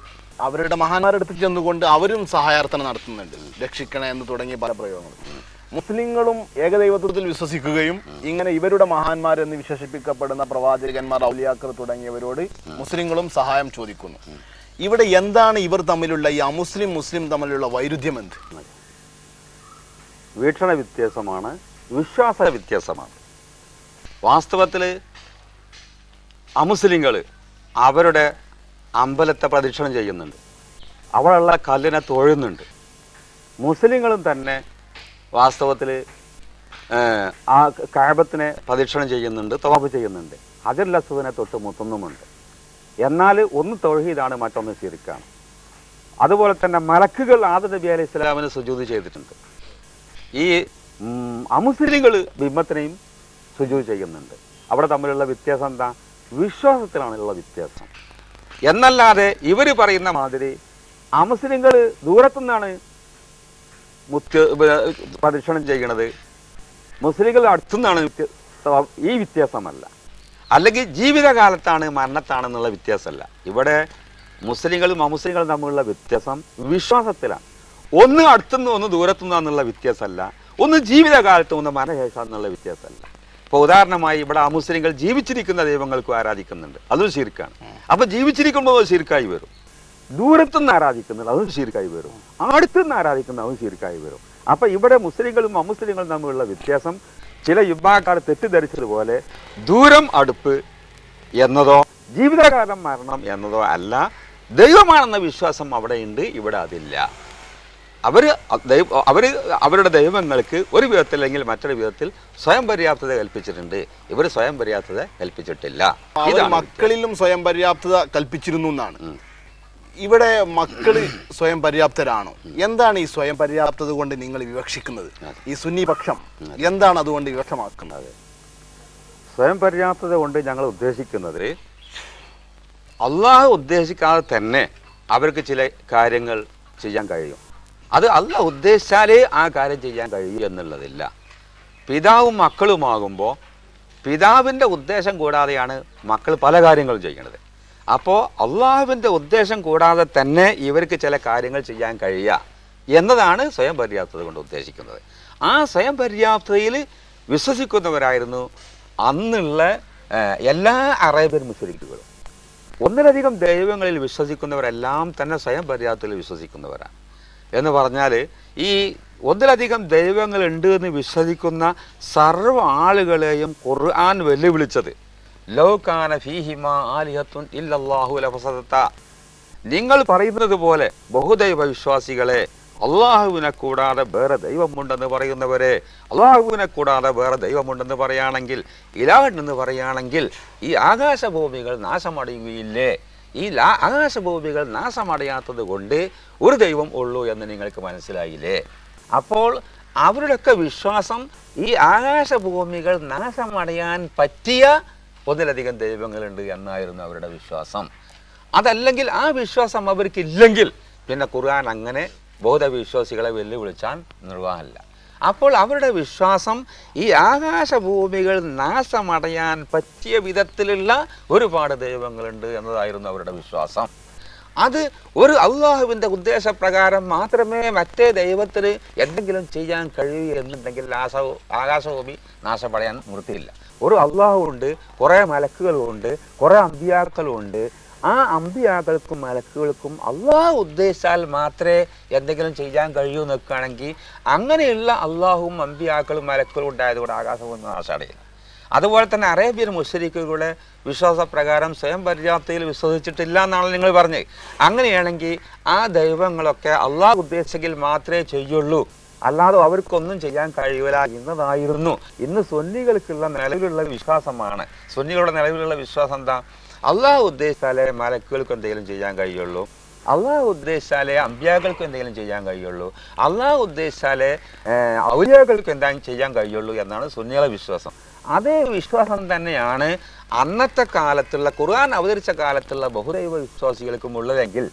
അവരുടെ മഹാന്മാരടുത്ത് ചെന്നുകൊണ്ട് അവരും സഹായാർത്ഥന നടത്തുന്നുണ്ട്, രക്ഷിക്കണേ എന്ന് തുടങ്ങിയ പല പ്രയോഗങ്ങളും. മുസ്ലിങ്ങളും ഏകദൈവത്വത്തിൽ വിശ്വസിക്കുകയും ഇങ്ങനെ ഇവരുടെ മഹാന്മാരെന്ന് വിശേഷിപ്പിക്കപ്പെടുന്ന പ്രവാചകന്മാർ, ഔലിയാക്കൾ തുടങ്ങിയവരോട് മുസ്ലിങ്ങളും സഹായം ചോദിക്കുന്നു. ഇവിടെ എന്താണ് ഇവർ തമ്മിലുള്ള ഈ മുസ്ലിം തമ്മിലുള്ള വൈരുദ്ധ്യം? എന്ത്? വീക്ഷണ വ്യത്യാസമാണ്, വിശ്വാസ വ്യത്യാസമാണ്. വാസ്തവത്തിൽ അമുസ്ലിങ്ങൾ അവരുടെ അമ്പലത്തെ പ്രദക്ഷിണം ചെയ്യുന്നുണ്ട്, അവിടെയുള്ള കല്ലിനെ തൊഴുന്നുണ്ട്. മുസ്ലിങ്ങളും തന്നെ വാസ്തവത്തിൽ ആ കഅബത്തിനെ പ്രദക്ഷിണം ചെയ്യുന്നുണ്ട്, തവാഫ് ചെയ്യുന്നുണ്ട്, ഹജറുൽ അസ്വദിനെ തൊട്ട് മുത്തുന്നുമുണ്ട്. എന്നാൽ ഒന്ന് തൗഹീദാണ്, മറ്റൊന്ന് ശിർക്കാണ്. അതുപോലെ തന്നെ മലക്കുകൾ ആദം നബി അലൈഹി സ്വലാമിന് സുജൂദ് ചെയ്തിട്ടുണ്ട്. ഈ അമുസ്ലിങ്ങൾ ബിംബത്തിനെയും സുജൂദ് ചെയ്യുന്നുണ്ട്. അവിടെ തമ്മിലുള്ള വ്യത്യാസം എന്താ? വിശ്വാസത്തിലാണുള്ള വ്യത്യാസം. എന്നല്ലാതെ ഇവർ പറയുന്ന മാതിരി അമുസ്ലിങ്ങൾ ദൂരത്തുനിന്നാണ് പ്രദക്ഷിണം ചെയ്യണത്, മുസ്ലിങ്ങൾ അടുത്തുനിന്നാണ്, ഈ വ്യത്യാസമല്ല. അല്ലെങ്കിൽ ജീവിതകാലത്താണ് മരണത്താണെന്നുള്ള വ്യത്യാസമല്ല. ഇവിടെ മുസ്ലിങ്ങളും അമുസ്ലിങ്ങളും തമ്മിലുള്ള വ്യത്യാസം വിശ്വാസത്തിലാണ്. ഒന്ന് അടുത്തുനിന്ന് ഒന്ന് ദൂരത്തുനിന്നുള്ള വ്യത്യാസമല്ല, ഒന്ന് ജീവിതകാലത്ത് ഒന്ന് മരണശേഷം എന്നുള്ള വ്യത്യാസമല്ല. ഇപ്പോൾ ഉദാഹരണമായി ഇവിടെ അമുസ്ലിങ്ങൾ ജീവിച്ചിരിക്കുന്ന ദൈവങ്ങൾക്കും ആരാധിക്കുന്നുണ്ട്, അതും ശിർക്കാണ്. അപ്പൊ ജീവിച്ചിരിക്കുമ്പോൾ അത് ശിർക്കായി വരും. ദൂരത്തുനിന്ന് ആരാധിക്കുന്നത് അതും ശിർക്കായി വരും. അടുത്തുനിന്ന് ആരാധിക്കുന്നത് അതും ശിർക്കായി വരും. അപ്പൊ ഇവിടെ മുസ്ലിങ്ങളും അമുസ്ലിങ്ങളും തമ്മിലുള്ള വ്യത്യാസം ചില യുവാക്കാർ തെറ്റിദ്ധരിച്ചതുപോലെ ദൂരം അടുപ്പ് എന്നതോ ജീവിതകാലം മരണം എന്നതോ അല്ല. ദൈവമാണെന്ന വിശ്വാസം അവിടെ ഉണ്ട്, ഇവിടെ അതില്ല. അവരുടെ ദൈവങ്ങൾക്ക് ഒരു വിധത്തിൽ അല്ലെങ്കിൽ മറ്റൊരു വിധത്തിൽ സ്വയം പര്യാപ്തത കൽപ്പിച്ചിട്ടുണ്ട്. ഇവർ സ്വയം പര്യാപ്തത കൽപ്പിച്ചിട്ടില്ല. മക്കളിലും സ്വയം പര്യാപ്തത കൽപ്പിച്ചിരുന്നു എന്നാണ്. ഇവിടെ മക്കള് സ്വയം പര്യാപ്തരാണോ? എന്താണ് ഈ സ്വയം പര്യാപ്തത കൊണ്ട് നിങ്ങൾ വിവക്ഷിക്കുന്നത്? ഈ സുന്നി പക്ഷം എന്താണ് അതുകൊണ്ട് വിവക്ഷമാക്കുന്നത്? സ്വയം പര്യാപ്തത കൊണ്ട് ഞങ്ങൾ ഉദ്ദേശിക്കുന്നത് അള്ളാഹു ഉദ്ദേശിക്കാതെ തന്നെ അവർക്ക് ചില കാര്യങ്ങൾ ചെയ്യാൻ കഴിയും. അത് അള്ളാഹു ഉദ്ദേശിച്ചാലേ ആ കാര്യം ചെയ്യാൻ കഴിയൂ എന്നുള്ളതില്ല. പിതാവും മക്കളുമാകുമ്പോൾ പിതാവിൻ്റെ ഉദ്ദേശം കൂടാതെയാണ് മക്കൾ പല കാര്യങ്ങളും ചെയ്യണത്. അപ്പോൾ അള്ളാഹുവിൻ്റെ ഉദ്ദേശം കൂടാതെ തന്നെ ഇവർക്ക് ചില കാര്യങ്ങൾ ചെയ്യാൻ കഴിയുക എന്നതാണ് സ്വയം പര്യാപ്തത കൊണ്ട് ഉദ്ദേശിക്കുന്നത്. ആ സ്വയം പര്യാപ്തതയിൽ വിശ്വസിക്കുന്നവരായിരുന്നു അന്നുള്ള എല്ലാ അറേബ്യൻ മുശ്രിക്കുകളും. ഒന്നിലധികം ദൈവങ്ങളിൽ വിശ്വസിക്കുന്നവരെല്ലാം തന്നെ സ്വയം പര്യാപ്തതയിൽ വിശ്വസിക്കുന്നവരാണ്. എന്ന് പറഞ്ഞാൽ ഈ ഒന്നിലധികം ദൈവങ്ങളുണ്ട് എന്ന് വിശ്വസിക്കുന്ന സർവ്വ ആളുകളെയും ഖുർആൻ വെല്ലുവിളിച്ചത് ലൗ കാന ഫീഹിമ ആലിഹത്തുൻ ഇല്ലല്ലാഹു ലഫസദത. നിങ്ങൾ പറയുന്നത് പോലെ ബഹുദൈവ വിശ്വാസികളെ, അള്ളാഹുവിനെ കൂടാതെ വേറെ ദൈവമുണ്ടെന്ന് പറയുന്നവരെ, അള്ളാഹുവിനെ കൂടാതെ വേറെ ദൈവമുണ്ടെന്ന് പറയുകയാണെങ്കിൽ, ഇലാഹുണ്ടെന്ന് പറയുകയാണെങ്കിൽ ഈ ആകാശഭൂമികൾ നാശമടയുകയില്ലേ? ഈ ആകാശഭൂമികൾ നാശമടയാത്തത് കൊണ്ട് ഒരു ദൈവം ഉള്ളൂ എന്ന് നിങ്ങൾക്ക് മനസ്സിലായില്ലേ? അപ്പോൾ അവരുടെയൊക്കെ വിശ്വാസം ഈ ആകാശഭൂമികൾ നാശമടയാൻ പറ്റിയ ഒന്നിലധികം ദൈവങ്ങളുണ്ട് എന്നായിരുന്നു അവരുടെ വിശ്വാസം. അതല്ലെങ്കിൽ ആ വിശ്വാസം അവർക്കില്ലെങ്കിൽ പിന്നെ ഖുർആൻ അങ്ങനെ ബൗദ്ധവിശ്വാസികളെ വെല്ലുവിളിച്ചാൽ നിർവാഹമില്ല. അപ്പോൾ അവരുടെ വിശ്വാസം ഈ ആകാശഭൂമികൾ നാശമടയാൻ പറ്റിയ വിധത്തിലുള്ള ഒരുപാട് ദൈവങ്ങളുണ്ട് എന്നതായിരുന്നു അവരുടെ വിശ്വാസം. അത് ഒരു അള്ളാഹുവിൻ്റെ ഉദ്ദേശപ്രകാരം മാത്രമേ മറ്റേ ദൈവത്തിന് എന്തെങ്കിലും ചെയ്യാൻ കഴിയൂ എന്നുണ്ടെങ്കിൽ ആകാശഭൂമി നാശമടയാൻ നിർത്തിയില്ല. ഒരു അള്ളാഹു ഉണ്ട്, കുറേ മലക്കുകളുണ്ട്, കുറേ അമ്പിയാക്കളുണ്ട്. ആ അമ്പിയാക്കൾക്കും മലക്കുകൾക്കും അള്ളാഹു ഉദ്ദേശിച്ചാൽ മാത്രമേ എന്തെങ്കിലും ചെയ്യാൻ കഴിയൂ നിൽക്കുകയാണെങ്കിൽ അങ്ങനെയുള്ള അള്ളാഹുവും അമ്പിയാക്കളും മലക്കുകളും ഉണ്ടായതുകൊണ്ട് ആകാശഭൂമി നാശമടയില്ല. അതുപോലെ തന്നെ അറേബ്യൻ മുശ്രിക്കുകളുടെ വിശ്വാസപ്രകാരം സ്വയം പര്യാപ്തതയിൽ വിശ്വസിച്ചിട്ടില്ല എന്നാണ് നിങ്ങൾ പറഞ്ഞത്. അങ്ങനെയാണെങ്കിൽ ആ ദൈവങ്ങളൊക്കെ അള്ളാഹു ഉദ്ദേശിച്ചെങ്കിൽ മാത്രമേ ചെയ്യുള്ളൂ, അല്ലാതെ അവർക്കൊന്നും ചെയ്യാൻ കഴിയൂല എന്നതായിരുന്നു ഇന്ന് സുന്നികൾക്കുള്ള നിലവിലുള്ള വിശ്വാസമാണ്. സുന്നികളുടെ നിലവിലുള്ള വിശ്വാസം എന്താ? അള്ളാഹു ഉദ്ദേശിച്ചാലേ മലക്കുകൾക്ക് എന്തെങ്കിലും ചെയ്യാൻ കഴിയുള്ളൂ, അള്ളാഹു ഉദ്ദേശിച്ചാലേ അമ്പിയാക്കൾക്ക് എന്തെങ്കിലും ചെയ്യാൻ കഴിയുള്ളൂ, അള്ളാഹു ഉദ്ദേശിച്ചാലേ ഔലിയാക്കൾക്ക് എന്തെങ്കിലും ചെയ്യാൻ കഴിയുള്ളൂ എന്നാണ് സുന്നികളുടെ വിശ്വാസം. അതേ വിശ്വാസം തന്നെയാണ് അന്നത്തെ കാലത്തുള്ള ഖുർആൻ അവതരിച്ച കാലത്തുള്ള ബഹുദൈവ വിശ്വാസികൾക്കും ഉള്ളതെങ്കിൽ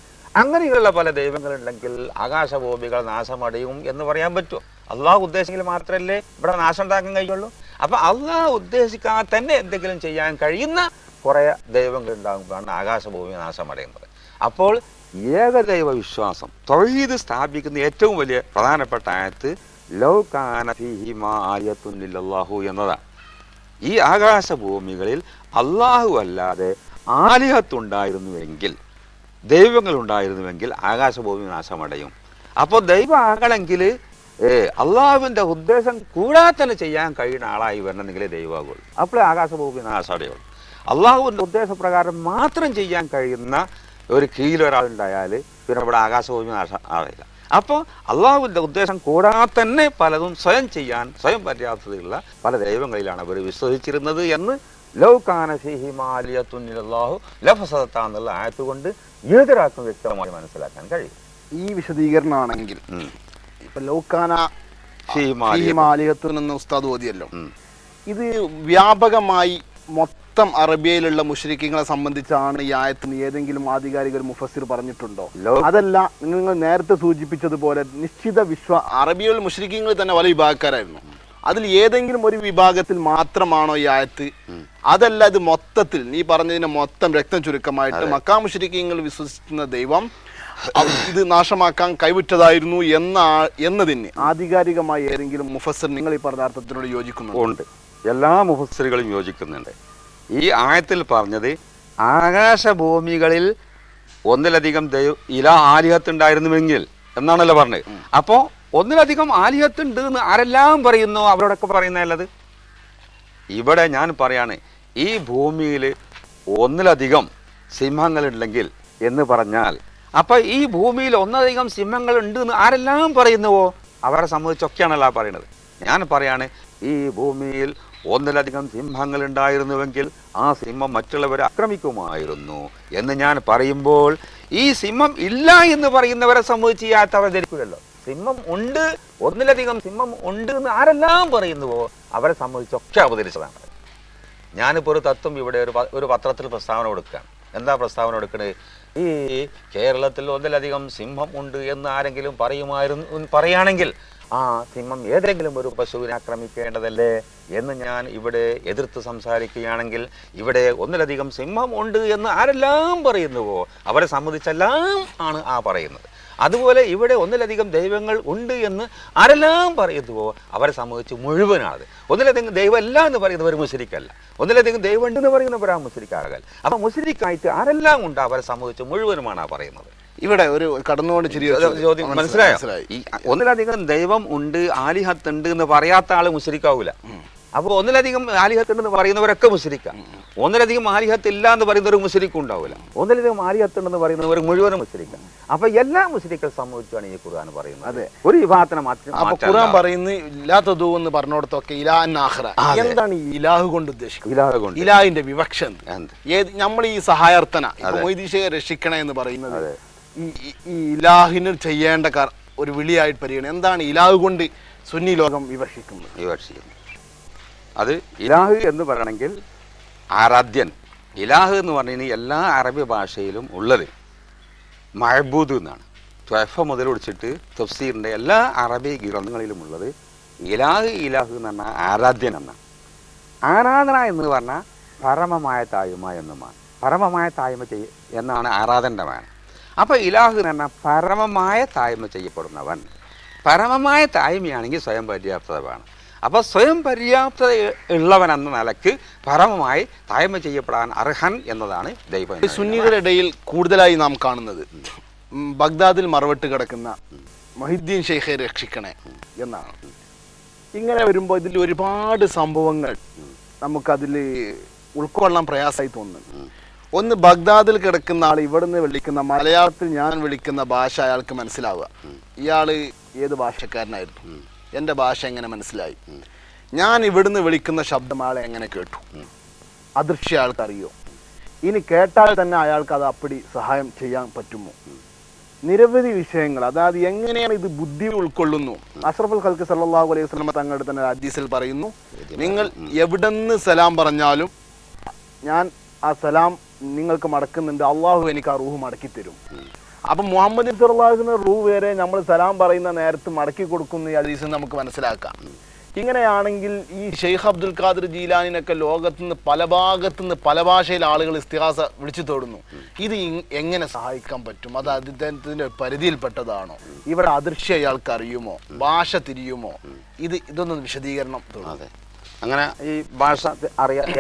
അങ്ങനെയുള്ള പല ദൈവങ്ങളുണ്ടെങ്കിൽ ആകാശഭൂമികൾ നാശമടയും എന്ന് പറയാൻ പറ്റുമോ? അള്ളാഹു ഉദ്ദേശിച്ചെങ്കിൽ മാത്രമല്ലേ ഇവിടെ നാശം ഉണ്ടാക്കാൻ കഴിയുള്ളൂ. അപ്പം അള്ളാഹു ഉദ്ദേശിക്കാതെ തന്നെ എന്തെങ്കിലും ചെയ്യാൻ കഴിയുന്ന കുറേ ദൈവങ്ങൾ ഉണ്ടാകുമ്പോഴാണ് ആകാശഭൂമി നാശമടയുന്നത്. അപ്പോൾ ഏകദൈവ വിശ്വാസം തൗഹീദ് സ്ഥാപിക്കുന്ന ഏറ്റവും വലിയ പ്രധാനപ്പെട്ട ആയത്ത് ലൗ കാന ഫീഹിമാ ആയത്തുൻ ലില്ലാഹു എന്നതാണ്. ഈ ആകാശഭൂമികളിൽ അള്ളാഹു അല്ലാതെ ആലിഹത്തുണ്ടായിരുന്നുവെങ്കിൽ, ദൈവങ്ങളുണ്ടായിരുന്നുവെങ്കിൽ ആകാശഭൂമി നാശമടയും. അപ്പോൾ ദൈവം ആകണമെങ്കിൽ അള്ളാഹുവിൻ്റെ ഉദ്ദേശം കൂടാതെ തന്നെ ചെയ്യാൻ കഴിയുന്ന ആളായി വരണമെങ്കിൽ ദൈവമാകുള്ളൂ. അപ്പോഴേ ആകാശഭൂമി നാശമടയുള്ളൂ. അള്ളാഹുവിൻ്റെ ഉദ്ദേശപ്രകാരം മാത്രം ചെയ്യാൻ കഴിയുന്ന ഒരു കീഴിലൊരാളുണ്ടായാൽ പിന്നെ ഇവിടെ ആകാശഭൂമി നാശം ആവില്ല. അപ്പോൾ അള്ളാഹുവിൻ്റെ ഉദ്ദേശം കൂടാതെ തന്നെ പലതും സ്വയം ചെയ്യാൻ സ്വയം പര്യാപ്തതയുള്ള പല ദൈവങ്ങളിലാണ് അവർ വിശ്വസിച്ചിരുന്നത് എന്ന് ലൗ കാന ഫീഹിമാ ആലിഹത്തുൻ ഇല്ലല്ലാഹു ലഫസദത എന്നുള്ള ആയത്ത് കൊണ്ട് ഏതൊരാൾക്കും വ്യക്തമായി മനസ്സിലാക്കാൻ കഴിയും. ഈ വിശദീകരണമാണെങ്കിൽ ഇപ്പൊ ലൗ കാന ഫീഹിമാ ആലിഹത്തുൻ എന്ന ഉസ്താദ് ഓതിയല്ലോ, ഇത് വ്യാപകമായി മൊത്തം അറബിയയിലുള്ള മുശ്രിക്കുകളെ സംബന്ധിച്ചാണ് ഈ ആയത്തിന് ഏതെങ്കിലും ആധികാരിക ഒരു മുഫസ്സിർ പറഞ്ഞിട്ടുണ്ടോ? അതല്ല, നിങ്ങൾ നേരത്തെ സൂചിപ്പിച്ചതുപോലെ നിശ്ചിത അറബിയുള്ള മുശ്രിക്കുകൾ തന്നെ പല വിഭാഗക്കാരായിരുന്നു. അതിൽ ഏതെങ്കിലും ഒരു വിഭാഗത്തിൽ മാത്രമാണോ ഈ ആയത്ത്? അതല്ല, ഇത് മൊത്തത്തിൽ നീ പറഞ്ഞതിന് മൊത്തം രക്തം ചുരുക്കമായിട്ട് മക്കാ മുശ്രിക്കുകൾ വിശ്വസിക്കുന്ന ദൈവം ഇത് നാശമാക്കാൻ കൈവിട്ടതായിരുന്നു എന്നതിന് ആധികാരികമായി ഏതെങ്കിലും മുഫസ്സിർ നിങ്ങൾ ഈ പദാർത്ഥത്തിനോട് യോജിക്കുന്നുണ്ട്? എല്ലാ മുഫസ്സിറുകളും യോജിക്കുന്നുണ്ട്. ഈ ആയത്തിൽ പറഞ്ഞത് ആകാശഭൂമികളിൽ ഒന്നിലധികം ആലിഹത്തുണ്ടായിരുന്നുവെങ്കിൽ എന്നാണല്ലോ പറഞ്ഞത്. അപ്പോൾ ഒന്നിലധികം ആലിഹത്തുണ്ട് എന്ന് ആരെല്ലാം പറയുന്നു അവരോടൊക്കെ പറയുന്നതല്ലത്. ഇവിടെ ഞാൻ പറയാണ്, ഈ ഭൂമിയിൽ ഒന്നിലധികം സിംഹങ്ങളുണ്ടെങ്കിൽ എന്ന് പറഞ്ഞാൽ, അപ്പൊ ഈ ഭൂമിയിൽ ഒന്നിലധികം സിംഹങ്ങൾ ഉണ്ട് എന്ന് ആരെല്ലാം പറയുന്നുവോ അവരെ സംബന്ധിച്ചൊക്കെയാണല്ലോ പറയുന്നത്. ഞാൻ പറയാണ്, ഈ ഭൂമിയിൽ ഒന്നിലധികം സിംഹങ്ങൾ ഉണ്ടായിരുന്നുവെങ്കിൽ ആ സിംഹം മറ്റുള്ളവരെ ആക്രമിക്കുമായിരുന്നു എന്ന് ഞാൻ പറയുമ്പോൾ, ഈ സിംഹം ഇല്ല എന്ന് പറയുന്നവരെ സംബന്ധിച്ച് ഈ ആയത്ത് അവതരിക്കില്ലല്ലോ. സിംഹം ഉണ്ട്, ഒന്നിലധികം സിംഹം ഉണ്ട് എന്ന് ആരെല്ലാം പറയുന്നുവോ അവരെ സംബന്ധിച്ചൊക്കെ അവതരിച്ചതാണ്. ഞാനിപ്പോൾ ഒരു തത്വം ഇവിടെ ഒരു പത്രത്തിൽ പ്രസ്താവന കൊടുക്കുകയാണ്. എന്താ പ്രസ്താവന കൊടുക്കുന്നത്? ഈ കേരളത്തിൽ ഒന്നിലധികം സിംഹം ഉണ്ട് എന്ന് ആരെങ്കിലും പറയുകയാണെങ്കിൽ ആ സിംഹം ഏതെങ്കിലും ഒരു പശുവിനെ ആക്രമിക്കേണ്ടതല്ലേ എന്ന് ഞാൻ ഇവിടെ എതിർത്ത് സംസാരിക്കുകയാണെങ്കിൽ, ഇവിടെ ഒന്നിലധികം സിംഹം ഉണ്ട് എന്ന് ആരെല്ലാം പറയുന്നുവോ അവരെ സംബന്ധിച്ചെല്ലാം ആണ് ആ പറയുന്നത്. അതുപോലെ ഇവിടെ ഒന്നിലധികം ദൈവങ്ങൾ ഉണ്ട് എന്ന് ആരെല്ലാം പറയുന്നുവോ അവരെ സംബന്ധിച്ച് മുഴുവനാണത്. ഒന്നിലധികം ദൈവം അല്ല എന്ന് പറയുന്നവർ മുസ്ലിക്കല്ല, ഒന്നിലധികം ദൈവം ഉണ്ട് എന്ന് പറയുന്നവരാ മുസ്ലിക്കാകൽ. അപ്പൊ മുസ്ലിക്കായിട്ട് ആരെല്ലാം ഉണ്ട് അവരെ സംബന്ധിച്ച് മുഴുവനുമാണ് ആ പറയുന്നത്. ഇവിടെ ഒരു കടന്നുകൊണ്ട് ചോദ്യം മനസ്സിലായോ? ഈ ഒന്നിലധികം ദൈവം ഉണ്ട്, ആലിഹത്തുണ്ട് എന്ന് പറയാത്ത ആള് മുസ്ലിക്കാവൂല. അപ്പോൾ ഒന്നിലധികം ആലിഹത്തുണ്ടെന്ന് പറയുന്നവരൊക്കെ മുസ്ലിക്കാം. ഒന്നിലധികം ആലിഹത്ത് ഇല്ല എന്ന് പറയുന്നവർ മുസ്ലിക്കും ഉണ്ടാവില്ല. ഒന്നിലധികം ആലിഹത്തുണ്ടെന്ന് പറയുന്നവർ മുഴുവനും മുസ്ലിക്കാം. അപ്പൊ എല്ലാ മുസ്ലിക്കൾ സംബന്ധിച്ചാണ് ഈ ഖുർആൻ പറയുന്നത്. അതെ, ഒരു വിഭാഗത്തിന് മാത്രം. അപ്പൊ ഖുർആൻ പറയുന്നത് ഇല്ലാത്തതു എന്ന് പറഞ്ഞോടത്തൊക്കെ ഇലാഹൻ ആഖിറ. എന്താണ് ഈ ഇലാഹ് കൊണ്ട് ഉദ്ദേശിക്കുന്നത്? ഇലാഹ് കൊണ്ട് ഇലാഹിന്റെ വിവക്ഷ നമ്മൾ ഈ സഹായാർത്ഥന മൊയ്തീശയെ രക്ഷിക്കണേ എന്ന് പറയുന്നത് ഈ ഇലാഹിന് ചെയ്യേണ്ട ഒരു വിളിയായിട്ട് പരിഗണന. എന്താണ് ഇലാഹ് കൊണ്ട് സുന്നി ലോകം വിവക്ഷിക്കുന്നത്? അത് ഇലാഹ് എന്ന് പറയണമെങ്കിൽ ആരാധ്യൻ. ഇലാഹ് എന്ന് പറഞ്ഞു എല്ലാ അറബി ഭാഷയിലും ഉള്ളത് മഅബൂദ് എന്നാണ്. ത്വഫ മുതൽ ഒടിച്ചിട്ട് തഫ്സീറിൻ്റെ എല്ലാ അറബി ഗ്രന്ഥങ്ങളിലും ഉള്ളത് ഇലാഹ് എന്ന് പറഞ്ഞാൽ ആരാധ്യൻ എന്നാണ്. ആരാധന എന്ന് പറഞ്ഞാൽ പരമമായ താഴ്മ എന്നുമാണ്. പരമമായ താഴ്മ എന്നാണ് ആരാധൻ്റെ വേണം. അപ്പോൾ ഇലാഹ് എന്ന് പറഞ്ഞാൽ പരമമായ താഴ്മ ചെയ്യപ്പെടുന്നവൻ. പരമമായ താഴ്മയാണെങ്കിൽ സ്വയം പര്യാപ്തത വേണം. അപ്പോൾ സ്വയം പര്യാപ്തത ഉള്ളവൻ എന്ന നിലക്ക് പരമമായി താഴ്മ ചെയ്യപ്പെടാൻ അർഹൻ എന്നതാണ് ദൈവം. സുന്നികളുടെ ഇടയിൽ കൂടുതലായി നാം കാണുന്നത് ബഗ്ദാദിൽ മറവിട്ട് കിടക്കുന്ന മൊഹിദ്ദീൻ ഷെയ്ഖെ രക്ഷിക്കണേ എന്നാണ്. ഇങ്ങനെ വരുമ്പോൾ ഇതിൽ ഒരുപാട് സംഭവങ്ങൾ നമുക്കതിൽ ഉൾക്കൊള്ളാൻ പ്രയാസമായി തോന്നുന്നു. ഒന്ന്, ബഗ്ദാദിൽ കിടക്കുന്ന ആൾ ഇവിടുന്ന് വിളിക്കുന്ന മലയാളത്തിൽ ഞാൻ വിളിക്കുന്ന ഭാഷ അയാൾക്ക് മനസ്സിലാവുക. ഇയാൾ ഏത് ഭാഷക്കാരനായിരുന്നു, എൻ്റെ ഭാഷ എങ്ങനെ മനസ്സിലായി, ഞാൻ ഇവിടുന്ന് വിളിക്കുന്ന ശബ്ദം ആളെ എങ്ങനെ കേട്ടു, അദൃശ്യ ആൾക്ക് അറിയോ, ഇനി കേട്ടാൽ തന്നെ അയാൾക്ക് അത് അപ്പടി സഹായം ചെയ്യാൻ പറ്റുമോ, നിരവധി വിഷയങ്ങൾ. അതായത് എങ്ങനെയാണ് ഇത് ബുദ്ധി ഉൾക്കൊള്ളുന്നു. അഷ്റഫുൽ ഖൽഖ് സല്ലല്ലാഹു അലൈഹി വസല്ലം തങ്ങളുടെ തന്നെ ഹദീസിൽ പറയുന്നു, നിങ്ങൾ എവിടെന്ന് സലാം പറഞ്ഞാലും ഞാൻ ആ സലാം നിങ്ങൾക്ക് മടക്കുന്നുണ്ട്, അള്ളാഹു എനിക്ക് ആ റൂഹ് മടക്കി തരും. അപ്പം മുഹമ്മദ് സല്ലല്ലാഹു റൂഹ് വരെ നമ്മൾ സലാം പറയുന്ന നേരത്ത് മടക്കി കൊടുക്കുന്ന ഈ ഹദീസ് നമുക്ക് മനസ്സിലാക്കാം. ഇങ്ങനെയാണെങ്കിൽ ഈ ഷെയ്ഖ് അബ്ദുൽ ഖാദിർ ജീലാനിനൊക്കെ ലോകത്തുനിന്ന് പല ഭാഗത്തുനിന്ന് പല ഭാഷയിൽ ആളുകൾ ഇസ്തിഹാസ വിളിച്ചു തോടുന്നു. ഇത് എങ്ങനെ സഹായിക്കാൻ പറ്റും? അത് അദ്ദേഹത്തിന്റെ പരിധിയിൽപ്പെട്ടതാണോ? ഇവിടെ അദൃശ്യ അയാൾക്ക് അറിയുമോ, ഭാഷ തിരിയുമോ? ഇതൊന്നും വിശദീകരണം തോന്നുന്നത്. അങ്ങനെ ഈ ഭാഷ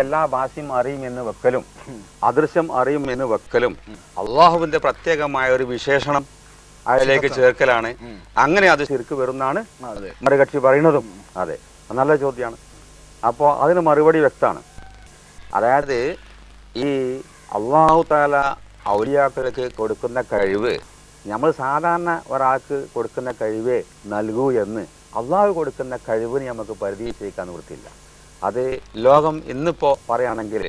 എല്ലാ ഭാഷയും അറിയും എന്ന് വെക്കലും അദൃശ്യം അറിയും എന്ന് വെക്കലും അള്ളാഹുവിന്റെ പ്രത്യേകമായ ഒരു വിശേഷണം അതിലേക്ക് ചേർക്കലാണ്. അങ്ങനെ അത് ശരിക്ക് വരുന്നാണ് മറുകക്ഷി പറയുന്നതും. അതെ, നല്ല ചോദ്യമാണ്. അപ്പോൾ അതിന് മറുപടി വ്യക്തമാണ്. അതായത് ഈ അള്ളാഹു തആല ഔലിയാക്കൾക്ക് കൊടുക്കുന്ന കഴിവ് നമ്മൾ സാധാരണ ഒരാൾക്ക് കൊടുക്കുന്ന കഴിവേ നൽകൂ എന്ന് അള്ളാഹു കൊടുക്കുന്ന കഴിവിന് നമുക്ക് പരിധിയിച്ചേക്കാൻ നിവൃത്തിയില്ല. അത് ലോകം ഇന്നിപ്പോൾ പറയുകയാണെങ്കിൽ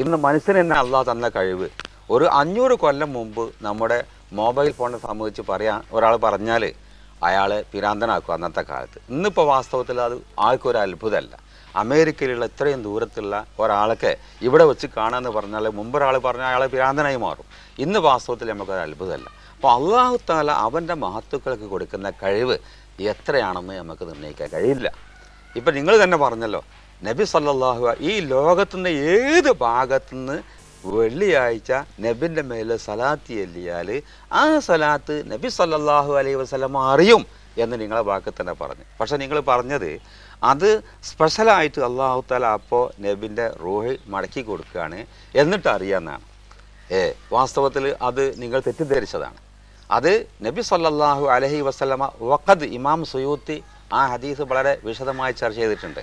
ഇന്ന് മനുഷ്യന് തന്നെ അള്ളാഹു തന്ന കഴിവ് ഒരു 500 കൊല്ലം മുമ്പ് നമ്മുടെ മൊബൈൽ ഫോണിനെ സംബന്ധിച്ച് ഒരാൾ പറഞ്ഞാൽ അയാളെ പിരാന്തനാക്കും അന്നത്തെ കാലത്ത്. ഇന്നിപ്പോൾ വാസ്തവത്തിൽ അത് ആൾക്കൊരു അത്ഭുതമല്ല. അമേരിക്കയിലുള്ള ഇത്രയും ദൂരത്തുള്ള ഒരാളൊക്കെ ഇവിടെ വെച്ച് കാണാമെന്ന് പറഞ്ഞാൽ മുമ്പ് ഒരാൾ പറഞ്ഞാൽ അയാളെ പിരാന്തനായി മാറും. ഇന്ന് വാസ്തവത്തിൽ നമുക്കൊരു അത്ഭുതമല്ല. അപ്പോൾ അള്ളാഹു തആല അവൻ്റെ മഹത്തുക്കൾക്ക് കൊടുക്കുന്ന കഴിവ് എത്രയാണെന്ന് നമുക്ക് നിർണ്ണയിക്കാൻ കഴിയില്ല. ഇപ്പം നിങ്ങൾ തന്നെ പറഞ്ഞല്ലോ, നബി സല്ലല്ലാഹു ഈ ലോകത്തുനിന്ന് ഏത് ഭാഗത്തുനിന്ന് വെള്ളിയാഴ്ച നബിൻ്റെ മേലെ സലാത്ത് ചൊല്ലിയാൽ ആ സലാത്ത് നബി സല്ലല്ലാഹു അലൈഹി വസല്ലം അറിയും എന്ന് നിങ്ങളെ വാക്കിൽ തന്നെ പറഞ്ഞു. പക്ഷെ നിങ്ങൾ പറഞ്ഞത് അത് സ്പെഷ്യലായിട്ട് അള്ളാഹു തആല അപ്പോൾ നബിൻ്റെ റൂഹ് മടക്കി കൊടുക്കുകയാണ് എന്നിട്ട് അറിയാമെന്നാണ്. വാസ്തവത്തിൽ അത് നിങ്ങൾ തെറ്റിദ്ധരിച്ചതാണ്. അത് നബി സല്ലല്ലാഹു അലൈഹി വസല്ലമ വഖദ് ഇമാം സുയൂത്തി ആ ഹദീസ് വളരെ വിശദമായി ചർച്ച ചെയ്തിട്ടുണ്ട്.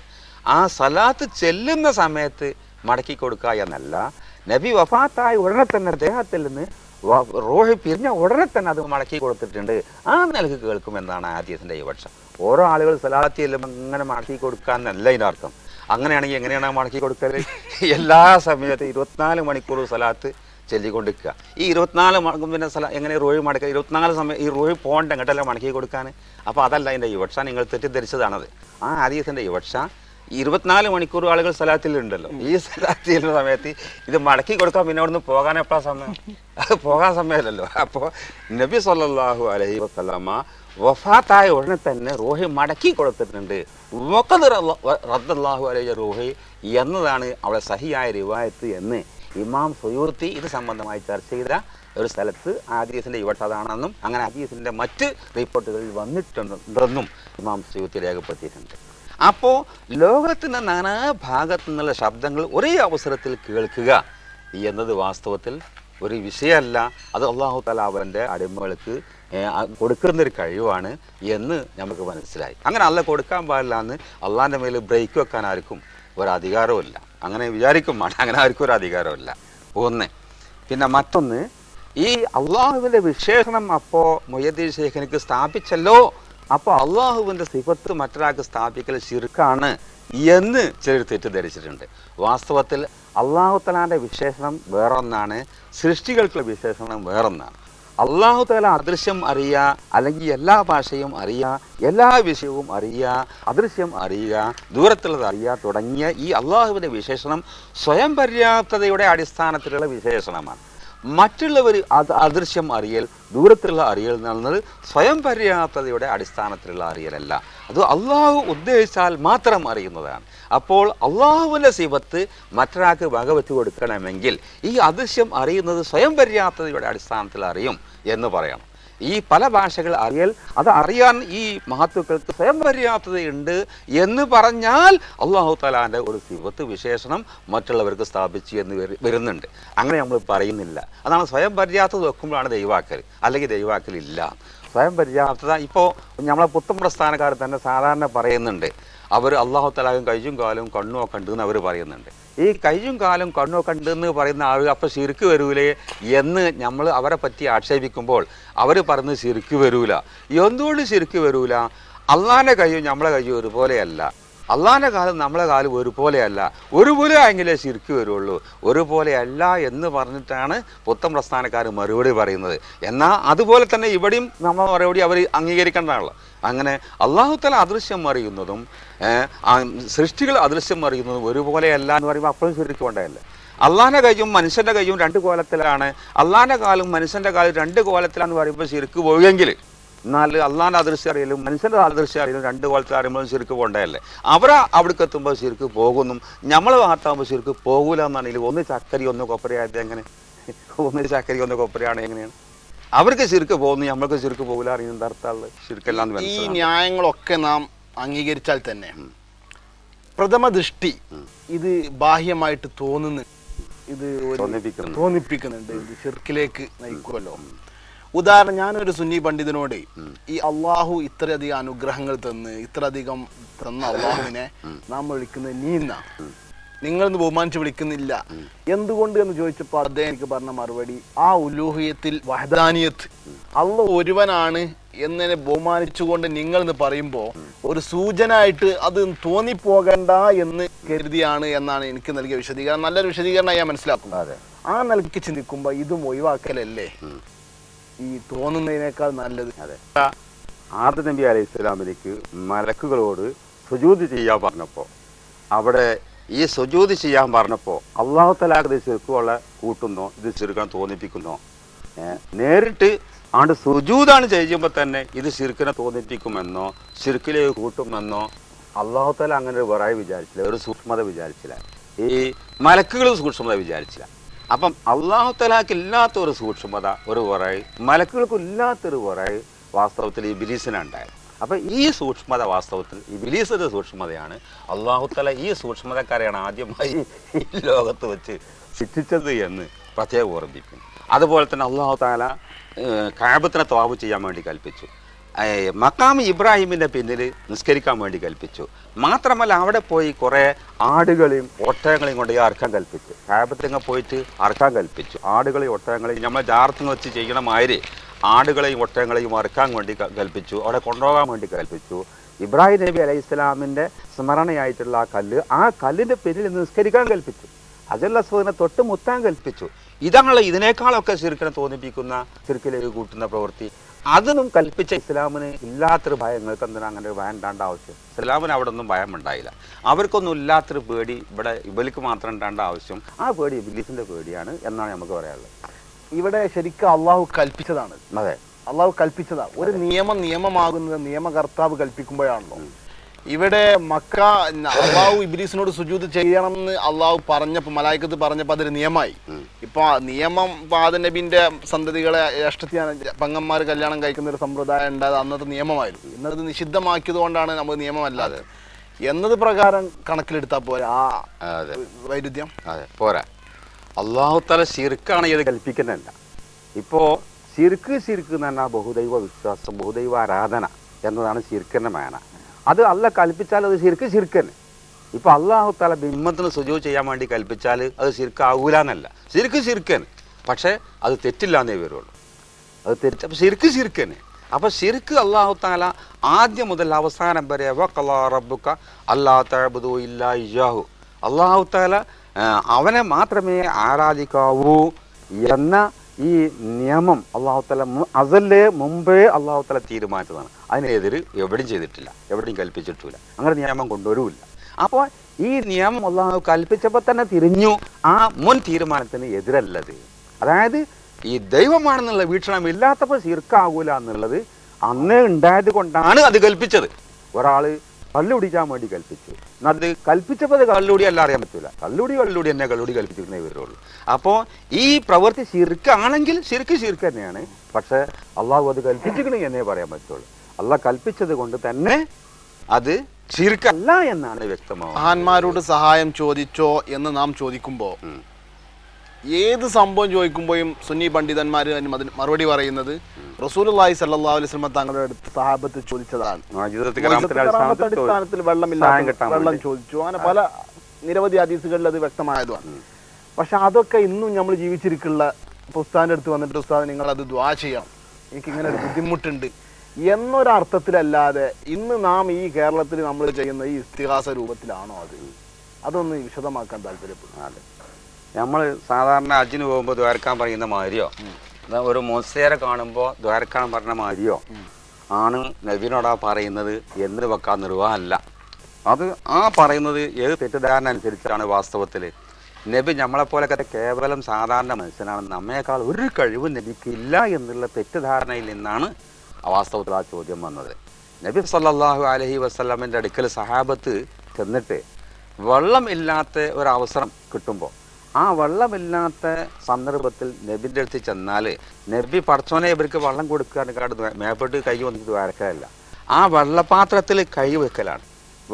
ആ സലാത്ത് ചെല്ലുന്ന സമയത്ത് മടക്കി കൊടുക്കുക എന്നല്ല, നബി വഫാത്തായ ഉടനെ തന്നെ അദ്ദേഹത്തിൽ നിന്ന് റൂഹ് പിരിഞ്ഞ ഉടനെ തന്നെ അത് മടക്കി കൊടുത്തിട്ടുണ്ട്. ആ നിലക്ക് കേൾക്കുമെന്നാണ് ആ ഹദീസിന്റെ ഈ പക്ഷം. ഓരോ ആളുകൾ സലാത്ത് ചെല്ലുമ്പോൾ ഇങ്ങനെ മടക്കി കൊടുക്കാന്നല്ല ഇതിനർത്ഥം. അങ്ങനെയാണെങ്കിൽ എങ്ങനെയാണ് മടക്കി കൊടുക്കല്? എല്ലാ സമയത്തും 24 മണിക്കൂർ സലാത്ത് ചൊല്ലിക്കൊണ്ടിരിക്കുക. ഈ 24 പിന്നെ എങ്ങനെ റോഴി മടക്കുക? 24 സമയം ഈ റോഴി പോകണ്ട എങ്ങോട്ടല്ല മടക്കി കൊടുക്കാൻ. അപ്പോൾ അതല്ല അതിൻ്റെ യുവക്ഷ, നിങ്ങൾ തെറ്റിദ്ധരിച്ചതാണത്. ആ ഹദീസിൻ്റെ യുവക്ഷ 24 മണിക്കൂർ ആളുകൾ സലാത്തിലുണ്ടല്ലോ. ഈ സലാത്ത് ചെയ്യുന്ന സമയത്ത് ഇത് മടക്കി കൊടുക്കാൻ പിന്നെ അവിടുന്ന് പോകാൻ എപ്പോഴാ സമയം? അത് പോകാൻ സമയമല്ലല്ലോ. അപ്പോൾ നബി സല്ലല്ലാഹു അലൈഹി വസല്ലമ വഫാത്തായ ഉടനെ തന്നെ റൂഹി മടക്കി കൊടുത്തിട്ടുണ്ട്. വഖദ് റദ്ദല്ലാഹു അലൈഹി റൂഹി എന്നതാണ് അവിടെ സഹിയായ റിവായത്ത് എന്ന് ഇമാം സുയൂത്തി ഇത് സംബന്ധമായി ചർച്ച ചെയ്ത ഒരു സ്ഥലത്ത് ഹദീസിന്റെ യുവട്ട അതാണെന്നും അങ്ങനെ ഹദീസിന്റെ മറ്റ് റിപ്പോർട്ടുകളിൽ വന്നിട്ടുണ്ടെന്നും ഇമാം സുയൂത്തി രേഖപ്പെടുത്തിയിട്ടുണ്ട്. അപ്പോൾ ലോകത്തിന്റെ നാനാഭാഗത്തു നിന്നുള്ള ശബ്ദങ്ങൾ ഒരേ അവസരത്തിൽ കേൾക്കുക എന്നത് വാസ്തവത്തിൽ ഒരു വിഷയമല്ല. അത് അല്ലാഹു തആല അവൻ്റെ അടിമകൾക്ക് കൊടുക്കുന്നൊരു കഴിവാണ് എന്ന് നമുക്ക് മനസ്സിലായി. അങ്ങനെ അല്ല കൊടുക്കാൻ പാടില്ല എന്ന് അള്ളാഹിൻ്റെ മേൽ ബ്രേക്ക് വെക്കാൻ ആർക്കും ഒരധികാരവുമില്ല. അങ്ങനെ വിചാരിക്കും വേണം, അങ്ങനെ ആർക്കും ഒരു അധികാരമില്ല. ഒന്ന്. പിന്നെ മറ്റൊന്ന്, ഈ അള്ളാഹുവിൻ്റെ വിശേഷണം അപ്പോൾ മുഹ്യിദ്ദീൻ ശൈഖിനിക്ക് സ്ഥാപിച്ചല്ലോ, അപ്പോൾ അള്ളാഹുവിൻ്റെ സിഫത്ത് മറ്റൊരാൾക്ക് സ്ഥാപിക്കൽ ശിർക്കാണ് എന്ന് ചിലർ തെറ്റിദ്ധരിച്ചിട്ടുണ്ട്. വാസ്തവത്തിൽ അള്ളാഹു തആലാൻ്റെ വിശേഷണം വേറൊന്നാണ്, സൃഷ്ടികൾക്കുള്ള വിശേഷണം വേറൊന്നാണ്. അള്ളാഹു തആല അദൃശ്യം അറിയുക, അല്ലെങ്കിൽ എല്ലാ ഭാഷയും അറിയുക, എല്ലാ വിഷയവും അറിയുക, അദൃശ്യം അറിയുക, ദൂരത്തുള്ളത് അറിയുക തുടങ്ങിയ ഈ അള്ളാഹുവിൻ്റെ വിശേഷണം സ്വയം പര്യാപ്തതയുടെ അടിസ്ഥാനത്തിലുള്ള വിശേഷണമാണ്. മറ്റുള്ളവർ അദൃശ്യം അറിയൽ, ദൂരത്തുള്ള അറിയൽ എന്നുള്ളത് സ്വയം പര്യാപ്തതയുടെ അടിസ്ഥാനത്തിലുള്ള അറിയലല്ല, അത് അള്ളാഹു ഉദ്ദേശിച്ചാൽ മാത്രം അറിയുന്നതാണ്. അപ്പോൾ അള്ളാഹുവിൻ്റെ സിഫത്ത് മറ്റൊരാൾക്ക് വകവെച്ചു കൊടുക്കണമെങ്കിൽ ഈ അദൃശ്യം അറിയുന്നത് സ്വയം പര്യാപ്തതയുടെ അടിസ്ഥാനത്തിൽ അറിയും എന്ന് പറയണം. ഈ പല ഭാഷകൾ അറിയൽ, അത് അറിയാൻ ഈ മഹത്തുക്കൾക്ക് സ്വയം പര്യാപ്തതയുണ്ട് എന്ന് പറഞ്ഞാൽ അല്ലാഹു തആലാന്റെ ഒരു സിഫത്ത് വിശേഷണം മറ്റുള്ളവർക്ക് സ്ഥാപിച്ചു എന്ന് വരുന്നുണ്ട്. അങ്ങനെ നമ്മൾ പറയുന്നില്ല. അതാണ് സ്വയം പര്യാപ്തത വെക്കുമ്പോഴാണ് ദൈവാക്കൽ, അല്ലെങ്കിൽ ദൈവാക്കൽ ഇല്ല. സ്വയം പര്യാപ്തത ഇപ്പോൾ നമ്മളെ പുത്തൻ പ്രസ്ഥാനക്കാർ തന്നെ സാധാരണ പറയുന്നുണ്ട്, അവർ അല്ലാഹു തആലായും കയ്യും കാലും കണ്ണും ഒക്കെ ഉണ്ട് എന്ന് അവർ പറയുന്നുണ്ട്. ഈ കയ്യും കാലും കണ്ണും ഒക്കെ ഉണ്ടെന്ന് പറയുന്ന ആളുകൾ അപ്പോൾ ശിർക്ക് വരൂലേ എന്ന് നമ്മൾ അവരെ പറ്റി ആക്ഷേപിക്കുമ്പോൾ അവർ പറയുന്നത് ശിർക്ക് വരൂല. എന്തുകൊണ്ട് ശിർക്ക് വരൂല? അള്ളാഹിൻ്റെ കയ്യും നമ്മളെ കയ്യും ഒരുപോലെയല്ല, അള്ളാഹിൻ്റെ കാലം നമ്മളെ കാലം ഒരുപോലെയല്ല. ഒരുപോലെ ആയെങ്കിലേ ശിർക്ക് വരുള്ളൂ. ഒരുപോലെയല്ല എന്ന് പറഞ്ഞിട്ടാണ് പുത്തൻ പ്രസ്ഥാനക്കാർ മറുപടി പറയുന്നത്. എന്നാൽ അതുപോലെ തന്നെ ഇവിടെയും നമ്മൾ മറുപടി അവർ അംഗീകരിക്കേണ്ടതാണല്ലോ. അങ്ങനെ അല്ലാഹു തആല അദൃശ്യം അറിയുന്നതും സൃഷ്ടികൾ അദൃശ്യം അറിയുന്നതും ഒരുപോലെയല്ല എന്ന് പറയുമ്പോൾ അപ്പോഴും ശിർക്ക് കൊണ്ടതല്ലേ. അള്ളാഹിൻ്റെ കയ്യും മനുഷ്യൻ്റെ കയ്യും 2 കോലത്തിലാണ്, അള്ളാഹിൻ്റെ കാലും മനുഷ്യൻ്റെ കാലും 2 കോലത്തിലാന്ന് പറയുമ്പോൾ ശിർക്ക് പോയെങ്കിൽ, എന്നാൽ അള്ളാഹിൻ്റെ അദൃശ്യം അറിയലും മനുഷ്യൻ്റെ അദൃശ്യം അറിയലും 2 കോലത്തിൽ അറിയുമ്പോഴും ശിർക്ക് പോകേണ്ടതല്ലേ. അവരെ അവിടേക്ക് എത്തുമ്പോൾ ശിർക്ക് പോകുന്നു, നമ്മളെ ഭാഗത്താകുമ്പോൾ ശിർക്ക് പോകൂല എന്നാണെങ്കിൽ ഒന്ന് ചക്കരി ഒന്ന് കൊപ്പരയായത് എങ്ങനെ? ഒന്ന് ചക്കരി ഒന്ന് കൊപ്പരയാണ് എങ്ങനെയാണ്? അവർക്ക് ശിർക്ക് പോകുന്നു, നമ്മൾക്ക് ശിർക്ക് പോകില്ല അറിയുന്നത് അർത്ഥമുള്ളത് ശിർക്കല്ലാന്ന്. ഈ ന്യായങ്ങളൊക്കെ നാം അംഗീകരിച്ചാൽ തന്നെ പ്രഥമ ദൃഷ്ടി ഇത് ബാഹ്യമായിട്ട് ഇത് തോന്നിപ്പിക്കുന്നുണ്ട്, ഇത് ശിർക്കിലേക്ക് നയിക്കുമല്ലോ. ഉദാഹരണം, ഞാനൊരു സുന്നി പണ്ഡിതനോട് ഈ അള്ളാഹു ഇത്രയധികം അനുഗ്രഹങ്ങൾ ഇത്രയധികം തന്ന അള്ളാഹുവിനെ നാം വിളിക്കുന്നത് നീന്ന, നിങ്ങളൊന്ന് ബഹുമാനിച്ച് വിളിക്കുന്നില്ല, എന്തുകൊണ്ട് എന്ന് ചോദിച്ചപ്പോൾ അദ്ദേഹം എനിക്ക് പറഞ്ഞ മറുപടി, ആ ഉലൂഹിയത്തിൽ വഹദാനിയത്ത് അള്ളാഹു ഒരുവനാണ് എന്നതിനെ ബഹുമാനിച്ചുകൊണ്ട് നിങ്ങൾ എന്ന് പറയുമ്പോൾ ഒരു സൂചന ആയിട്ട് അത് തോന്നിപ്പോകണ്ട എന്ന് കരുതിയാണ് എന്നാണ് എനിക്ക് നൽകിയ വിശദീകരണം. നല്ലൊരു വിശദീകരണം ഞാൻ മനസ്സിലാക്കുന്നത്. ആ നിലയ്ക്ക് ചിന്തിക്കുമ്പോൾ ഇതും ഒഴിവാക്കലല്ലേ ഈ തോന്നുന്നതിനേക്കാൾ നല്ലത്? അതെ. ആദം നബി അലൈഹി സ്വലാമിലേക്ക് മലക്കുകളോട് സുജൂദ് ചെയ്യാൻ പറഞ്ഞപ്പോൾ, അവിടെ ഈ സുജൂദ് ചെയ്യാൻ പറഞ്ഞപ്പോൾ അല്ലാഹു തആല ഇത് ശിർക്കുള്ള കൂട്ടുന്നോ, ഇത് ശിർക്കാൻ തോന്നിപ്പിക്കുന്നോ? നേരിട്ട് ആണ്ട് സുജൂദാണ് ചെയ്യുമ്പോൾ തന്നെ ഇത് ശിർക്കിനെ തോന്നിപ്പിക്കുമെന്നോ ശിർക്കിലേക്ക് കൂട്ടുമെന്നോ അല്ലാഹു തആല അങ്ങനെ ഒരു വറായി വിചാരിച്ചില്ല, ഒരു സൂക്ഷ്മത വിചാരിച്ചില്ല. ഈ മലക്കുകൾ സൂക്ഷ്മത വിചാരിച്ചില്ല. അപ്പം അല്ലാഹു തആലാക്ക് ഇല്ലാത്തൊരു സൂക്ഷ്മത, ഒരു വറായി, മലക്കുകൾക്കും ഇല്ലാത്തൊരു വറായി വാസ്തവത്തിൽ ഈ ഇബ്ലീസിനുണ്ടായത്. അപ്പം ഈ സൂക്ഷ്മത വാസ്തവത്തിൽ ഇബ്ലീസിന്റെ സൂക്ഷ്മതയാണ്. അള്ളാഹുത്തല ഈ സൂക്ഷ്മതക്കാരെയാണ് ആദ്യമായി ഈ ലോകത്ത് വെച്ച് ശിക്ഷിച്ചത് എന്ന് പ്രത്യേകം ഓർമ്മിപ്പിക്കും. അതുപോലെ തന്നെ അള്ളാഹു താല കഅബത്തിനെ തവാഫ് ചെയ്യാൻ വേണ്ടി കൽപ്പിച്ചു. മഖാം ഇബ്രാഹിമിൻ്റെ പിന്നിൽ നിസ്കരിക്കാൻ വേണ്ടി കൽപ്പിച്ചു. മാത്രമല്ല അവിടെ പോയി കുറേ ആടുകളെയും ഒട്ടകങ്ങളെയും കൊണ്ട് അറക്കാൻ കൽപ്പിച്ചു. കഅബത്തിങ്ങ പോയിട്ട് അറക്കാൻ കൽപ്പിച്ചു. ആടുകളെയും ഒട്ടകങ്ങളെയും നമ്മൾ ജാറത്തുനിന്ന് വെച്ച് ചെയ്യണ മാതിരി ആടുകളെയും ഒട്ടകങ്ങളെയും അറക്കാൻ വേണ്ടി കൽപ്പിച്ചു. അവിടെ കൊണ്ടുപോകാൻ വേണ്ടി കൽപ്പിച്ചു. ഇബ്രാഹിം നബി അലൈഹി ഇസ്ലാമിൻ്റെ സ്മരണയായിട്ടുള്ള ആ കല്ലിൻ്റെ പിന്നിൽ നിസ്കരിക്കാൻ കൽപ്പിച്ചു. ഹജറുൽ അസ്വദിനെ തൊട്ട് മുത്താൻ കൽപ്പിച്ചു. ഇതാണല്ലോ ഇതിനേക്കാളൊക്കെ ശിർക്കിനെ തോന്നിപ്പിക്കുന്ന, ശിർക്കിലേക്ക് കൂട്ടുന്ന പ്രവൃത്തി. അതൊന്നും കൽപ്പിച്ച ഇസ്ലാമിന് ഇല്ലാത്തൊരു ഭയം. നിങ്ങൾക്ക് എന്തിനാ അങ്ങനെ ഒരു ഭയം ഉണ്ടാകേണ്ട ആവശ്യം? ഇസ്ലാമിന് അവിടെ ഒന്നും ഭയം ഉണ്ടായില്ല. അവർക്കൊന്നും ഇല്ലാത്തൊരു പേടി ഇവിടെ ഇബലിക്ക് മാത്രം ഉണ്ടാകേണ്ട ആവശ്യം. ആ പേടി ഇബ്ലീസിന്റെ പേടിയാണ് എന്നാണ് നമുക്ക് പറയാനുള്ളത്. ഇവിടെ ശരിക്കും അള്ളാഹു കൽപ്പിച്ചതാണ്. അതെ, അള്ളാഹു കൽപ്പിച്ചതാണ്. ഒരു നിയമമാകുന്നത് നിയമകർത്താവ് കൽപ്പിക്കുമ്പോഴാണല്ലോ. ഇവിടെ മക്ക അള്ളാഹു ഇബ്ലീസിനോട് സുജൂദ് ചെയ്യണമെന്ന് അള്ളാഹു പറഞ്ഞപ്പോൾ, മലായിക്കത്ത് പറഞ്ഞപ്പോൾ അതൊരു നിയമമായി. ഇപ്പൊ നിയമം ആദം നബിന്റെ സന്തതികളെ പെങ്ങന്മാർ കല്യാണം കഴിക്കുന്ന ഒരു സമ്പ്രദായം ഉണ്ടായത് അന്നത്തെ നിയമമായിരുന്നു. ഇന്നത് നിഷിദ്ധമാക്കിയത് കൊണ്ടാണ് നമുക്ക് നിയമമല്ലാതെ എന്നത് പ്രകാരം കണക്കിലെടുത്താൽ പോരാ ആ വൈരുദ്ധ്യം. അതെ, പോരാ. അള്ളാഹു തആല ശിർക്കാണ് ഇത് കൽപ്പിക്കുന്നില്ല. ഇപ്പോ ശിർക്ക് എന്ന് പറഞ്ഞാൽ ബഹുദൈവ വിശ്വാസം, ബഹുദൈവ ആരാധന എന്നതാണ് ശിർക്കിന്റെ മേന. അത് അല്ല കൽപ്പിച്ചാൽ അത് ശിർക്ക്. ഇപ്പൊ അള്ളാഹു തആല ബിംബത്തിന് സുജൂദ് ചെയ്യാൻ വേണ്ടി കൽപ്പിച്ചാൽ അത് ശിർക്ക് ആകൂലെന്നല്ല. ശിർക്ക് പക്ഷെ അത് തെറ്റില്ല എന്നേ വരുള്ളൂ. അത് തെറ്റ്. അപ്പൊ ശിർക്ക്. അപ്പൊ ശിർക്ക് അള്ളാഹു തആല ആദ്യം മുതൽ അവസാനം വരെ വഖളാ റബ്ബുക അല്ലാ തഅബുദു ഇല്ലാ ഇയ്യാഹു, അള്ളാഹു തആല അവനെ മാത്രമേ ആരാധിക്കാവൂ എന്ന ഈ നിയമം അള്ളാഹു തആല അസലേ മുമ്പേ അള്ളാഹു തആല തീരുമാനിച്ചതാണ്. അതിനെതിരെ എവിടെയും ചെയ്തിട്ടില്ല, എവിടെയും കൽപ്പിച്ചിട്ടില്ല. അങ്ങനെ നിയമം കൊണ്ടുവരില്ല. അപ്പോൾ ഈ നിയമം അള്ളാഹു കൽപ്പിച്ചപ്പോൾ തന്നെ തിരിഞ്ഞു ആ മുൻ തീരുമാനത്തിന് എതിരല്ലത്. അതായത് ഈ ദൈവമാണെന്നുള്ള വീക്ഷണം ഇല്ലാത്തപ്പോൾ ശിർക്കാകൂല എന്നുള്ളത് അന്നേ ഉണ്ടായത് കൊണ്ടാണ് അത് കൽപ്പിച്ചത്. ഒരാള് കള്ളുടിക്കാൻ വേണ്ടി കൽപ്പിച്ചു, അത് കൽപ്പിച്ചപ്പോൾ അത് കള്ളുടി അല്ല അറിയാൻ പറ്റില്ല. കള്ളുടി തന്നെ കള്ളുടി കൽപ്പിച്ചിരുന്നേ വരുള്ളൂ. അപ്പോൾ ഈ പ്രവൃത്തി ശിർക്കാണെങ്കിൽ ശിർക്ക് തന്നെയാണ്. പക്ഷെ അള്ളാഹു അത് കൽപ്പിച്ചിരിക്കണേ എന്നേ പറയാൻ പറ്റുള്ളൂ. അള്ളാഹ് കൽപ്പിച്ചത് കൊണ്ട് തന്നെ അത് ശിർക്കല്ല എന്നാണ് വ്യക്തമാവുന്നത്. മഹാന്മാരോട് സഹായം ചോദിച്ചോ എന്ന് നാം ചോദിക്കുമ്പോൾ, ഏത് സംഭവം ചോദിക്കുമ്പോഴും സുന്നി പണ്ഡിതന്മാർ അതിന് മറുപടി പറയുന്നത് റസൂലുള്ളാഹി സ്വല്ലല്ലാഹു അലൈഹി വസല്ലം തങ്ങളുടെ അടുത്ത് സഹാബത്ത് ചോദിച്ചതാണ്. അടിസ്ഥാനത്തിൽ വെള്ളം ചോദിച്ചു. അങ്ങനെ പല നിരവധി ഹദീസുകളിൽ അത് വ്യക്തമായതുമാണ്. പക്ഷെ അതൊക്കെ ഇന്നും നമ്മൾ ജീവിച്ചിരിക്കുള്ള ഉസ്താദിന്റെ അടുത്ത് വന്നിട്ട് ഉസ്താദ് നിങ്ങൾ അത് ദുആ ചെയ്യണം, എനിക്ക് ഇങ്ങനെ ഒരു ബുദ്ധിമുട്ടുണ്ട് എന്നൊരർത്ഥത്തിലല്ലാതെ ഇന്ന് നാം ഈ കേരളത്തിൽ നമ്മൾ ചെയ്യുന്ന ഈ ഇസ്തിഹാസ രൂപത്തിലാണോ അതൊന്ന് വിശദമാക്കാൻ താല്പര്യപ്പെടുന്നു. നമ്മൾ സാധാരണ ഹജ്ജിന് പോകുമ്പോൾ ദ്വാരക്കാൻ പറയുന്ന മാതിരിയോ ഒരു മോസേരെ കാണുമ്പോൾ ദ്വാരക്കാൻ പറഞ്ഞ മാതിരിയോ ആണ് നബിനോടാ പറയുന്നത് എന്ന് വെക്കാൻ നിർവാഹമല്ല. അത് ആ പറയുന്നത് ഏത് തെറ്റിദ്ധാരണ അനുസരിച്ചാണ് വാസ്തവത്തിൽ നബി നമ്മളെപ്പോലൊക്കെ കേവലം സാധാരണ മനുഷ്യനാണ്, നമ്മേക്കാൾ ഒരു കഴിവ് നബിക്ക് ഇല്ല എന്നുള്ള തെറ്റിദ്ധാരണയിൽ നിന്നാണ് വാസ്തവത്തിൽ ആ ചോദ്യം വന്നത്. നബി സല്ലല്ലാഹു അലൈഹി വസല്ലമിൻ്റെ അടുക്കൽ സഹാബത്ത് ചെന്നിട്ട് വെള്ളം ഇല്ലാത്ത ഒരവസരം കിട്ടുമ്പോൾ, ആ വെള്ളമില്ലാത്ത സന്ദർഭത്തിൽ നബിൻ്റെ അടുത്ത് ചെന്നാൽ നബി പടച്ചോനെ ഇവർക്ക് വെള്ളം കൊടുക്കാണ്ട് മേപ്പോട്ട് കൈ വന്നിട്ട് വരക്കലല്ല, ആ വെള്ളപാത്രത്തിൽ കൈ വെക്കലാണ്.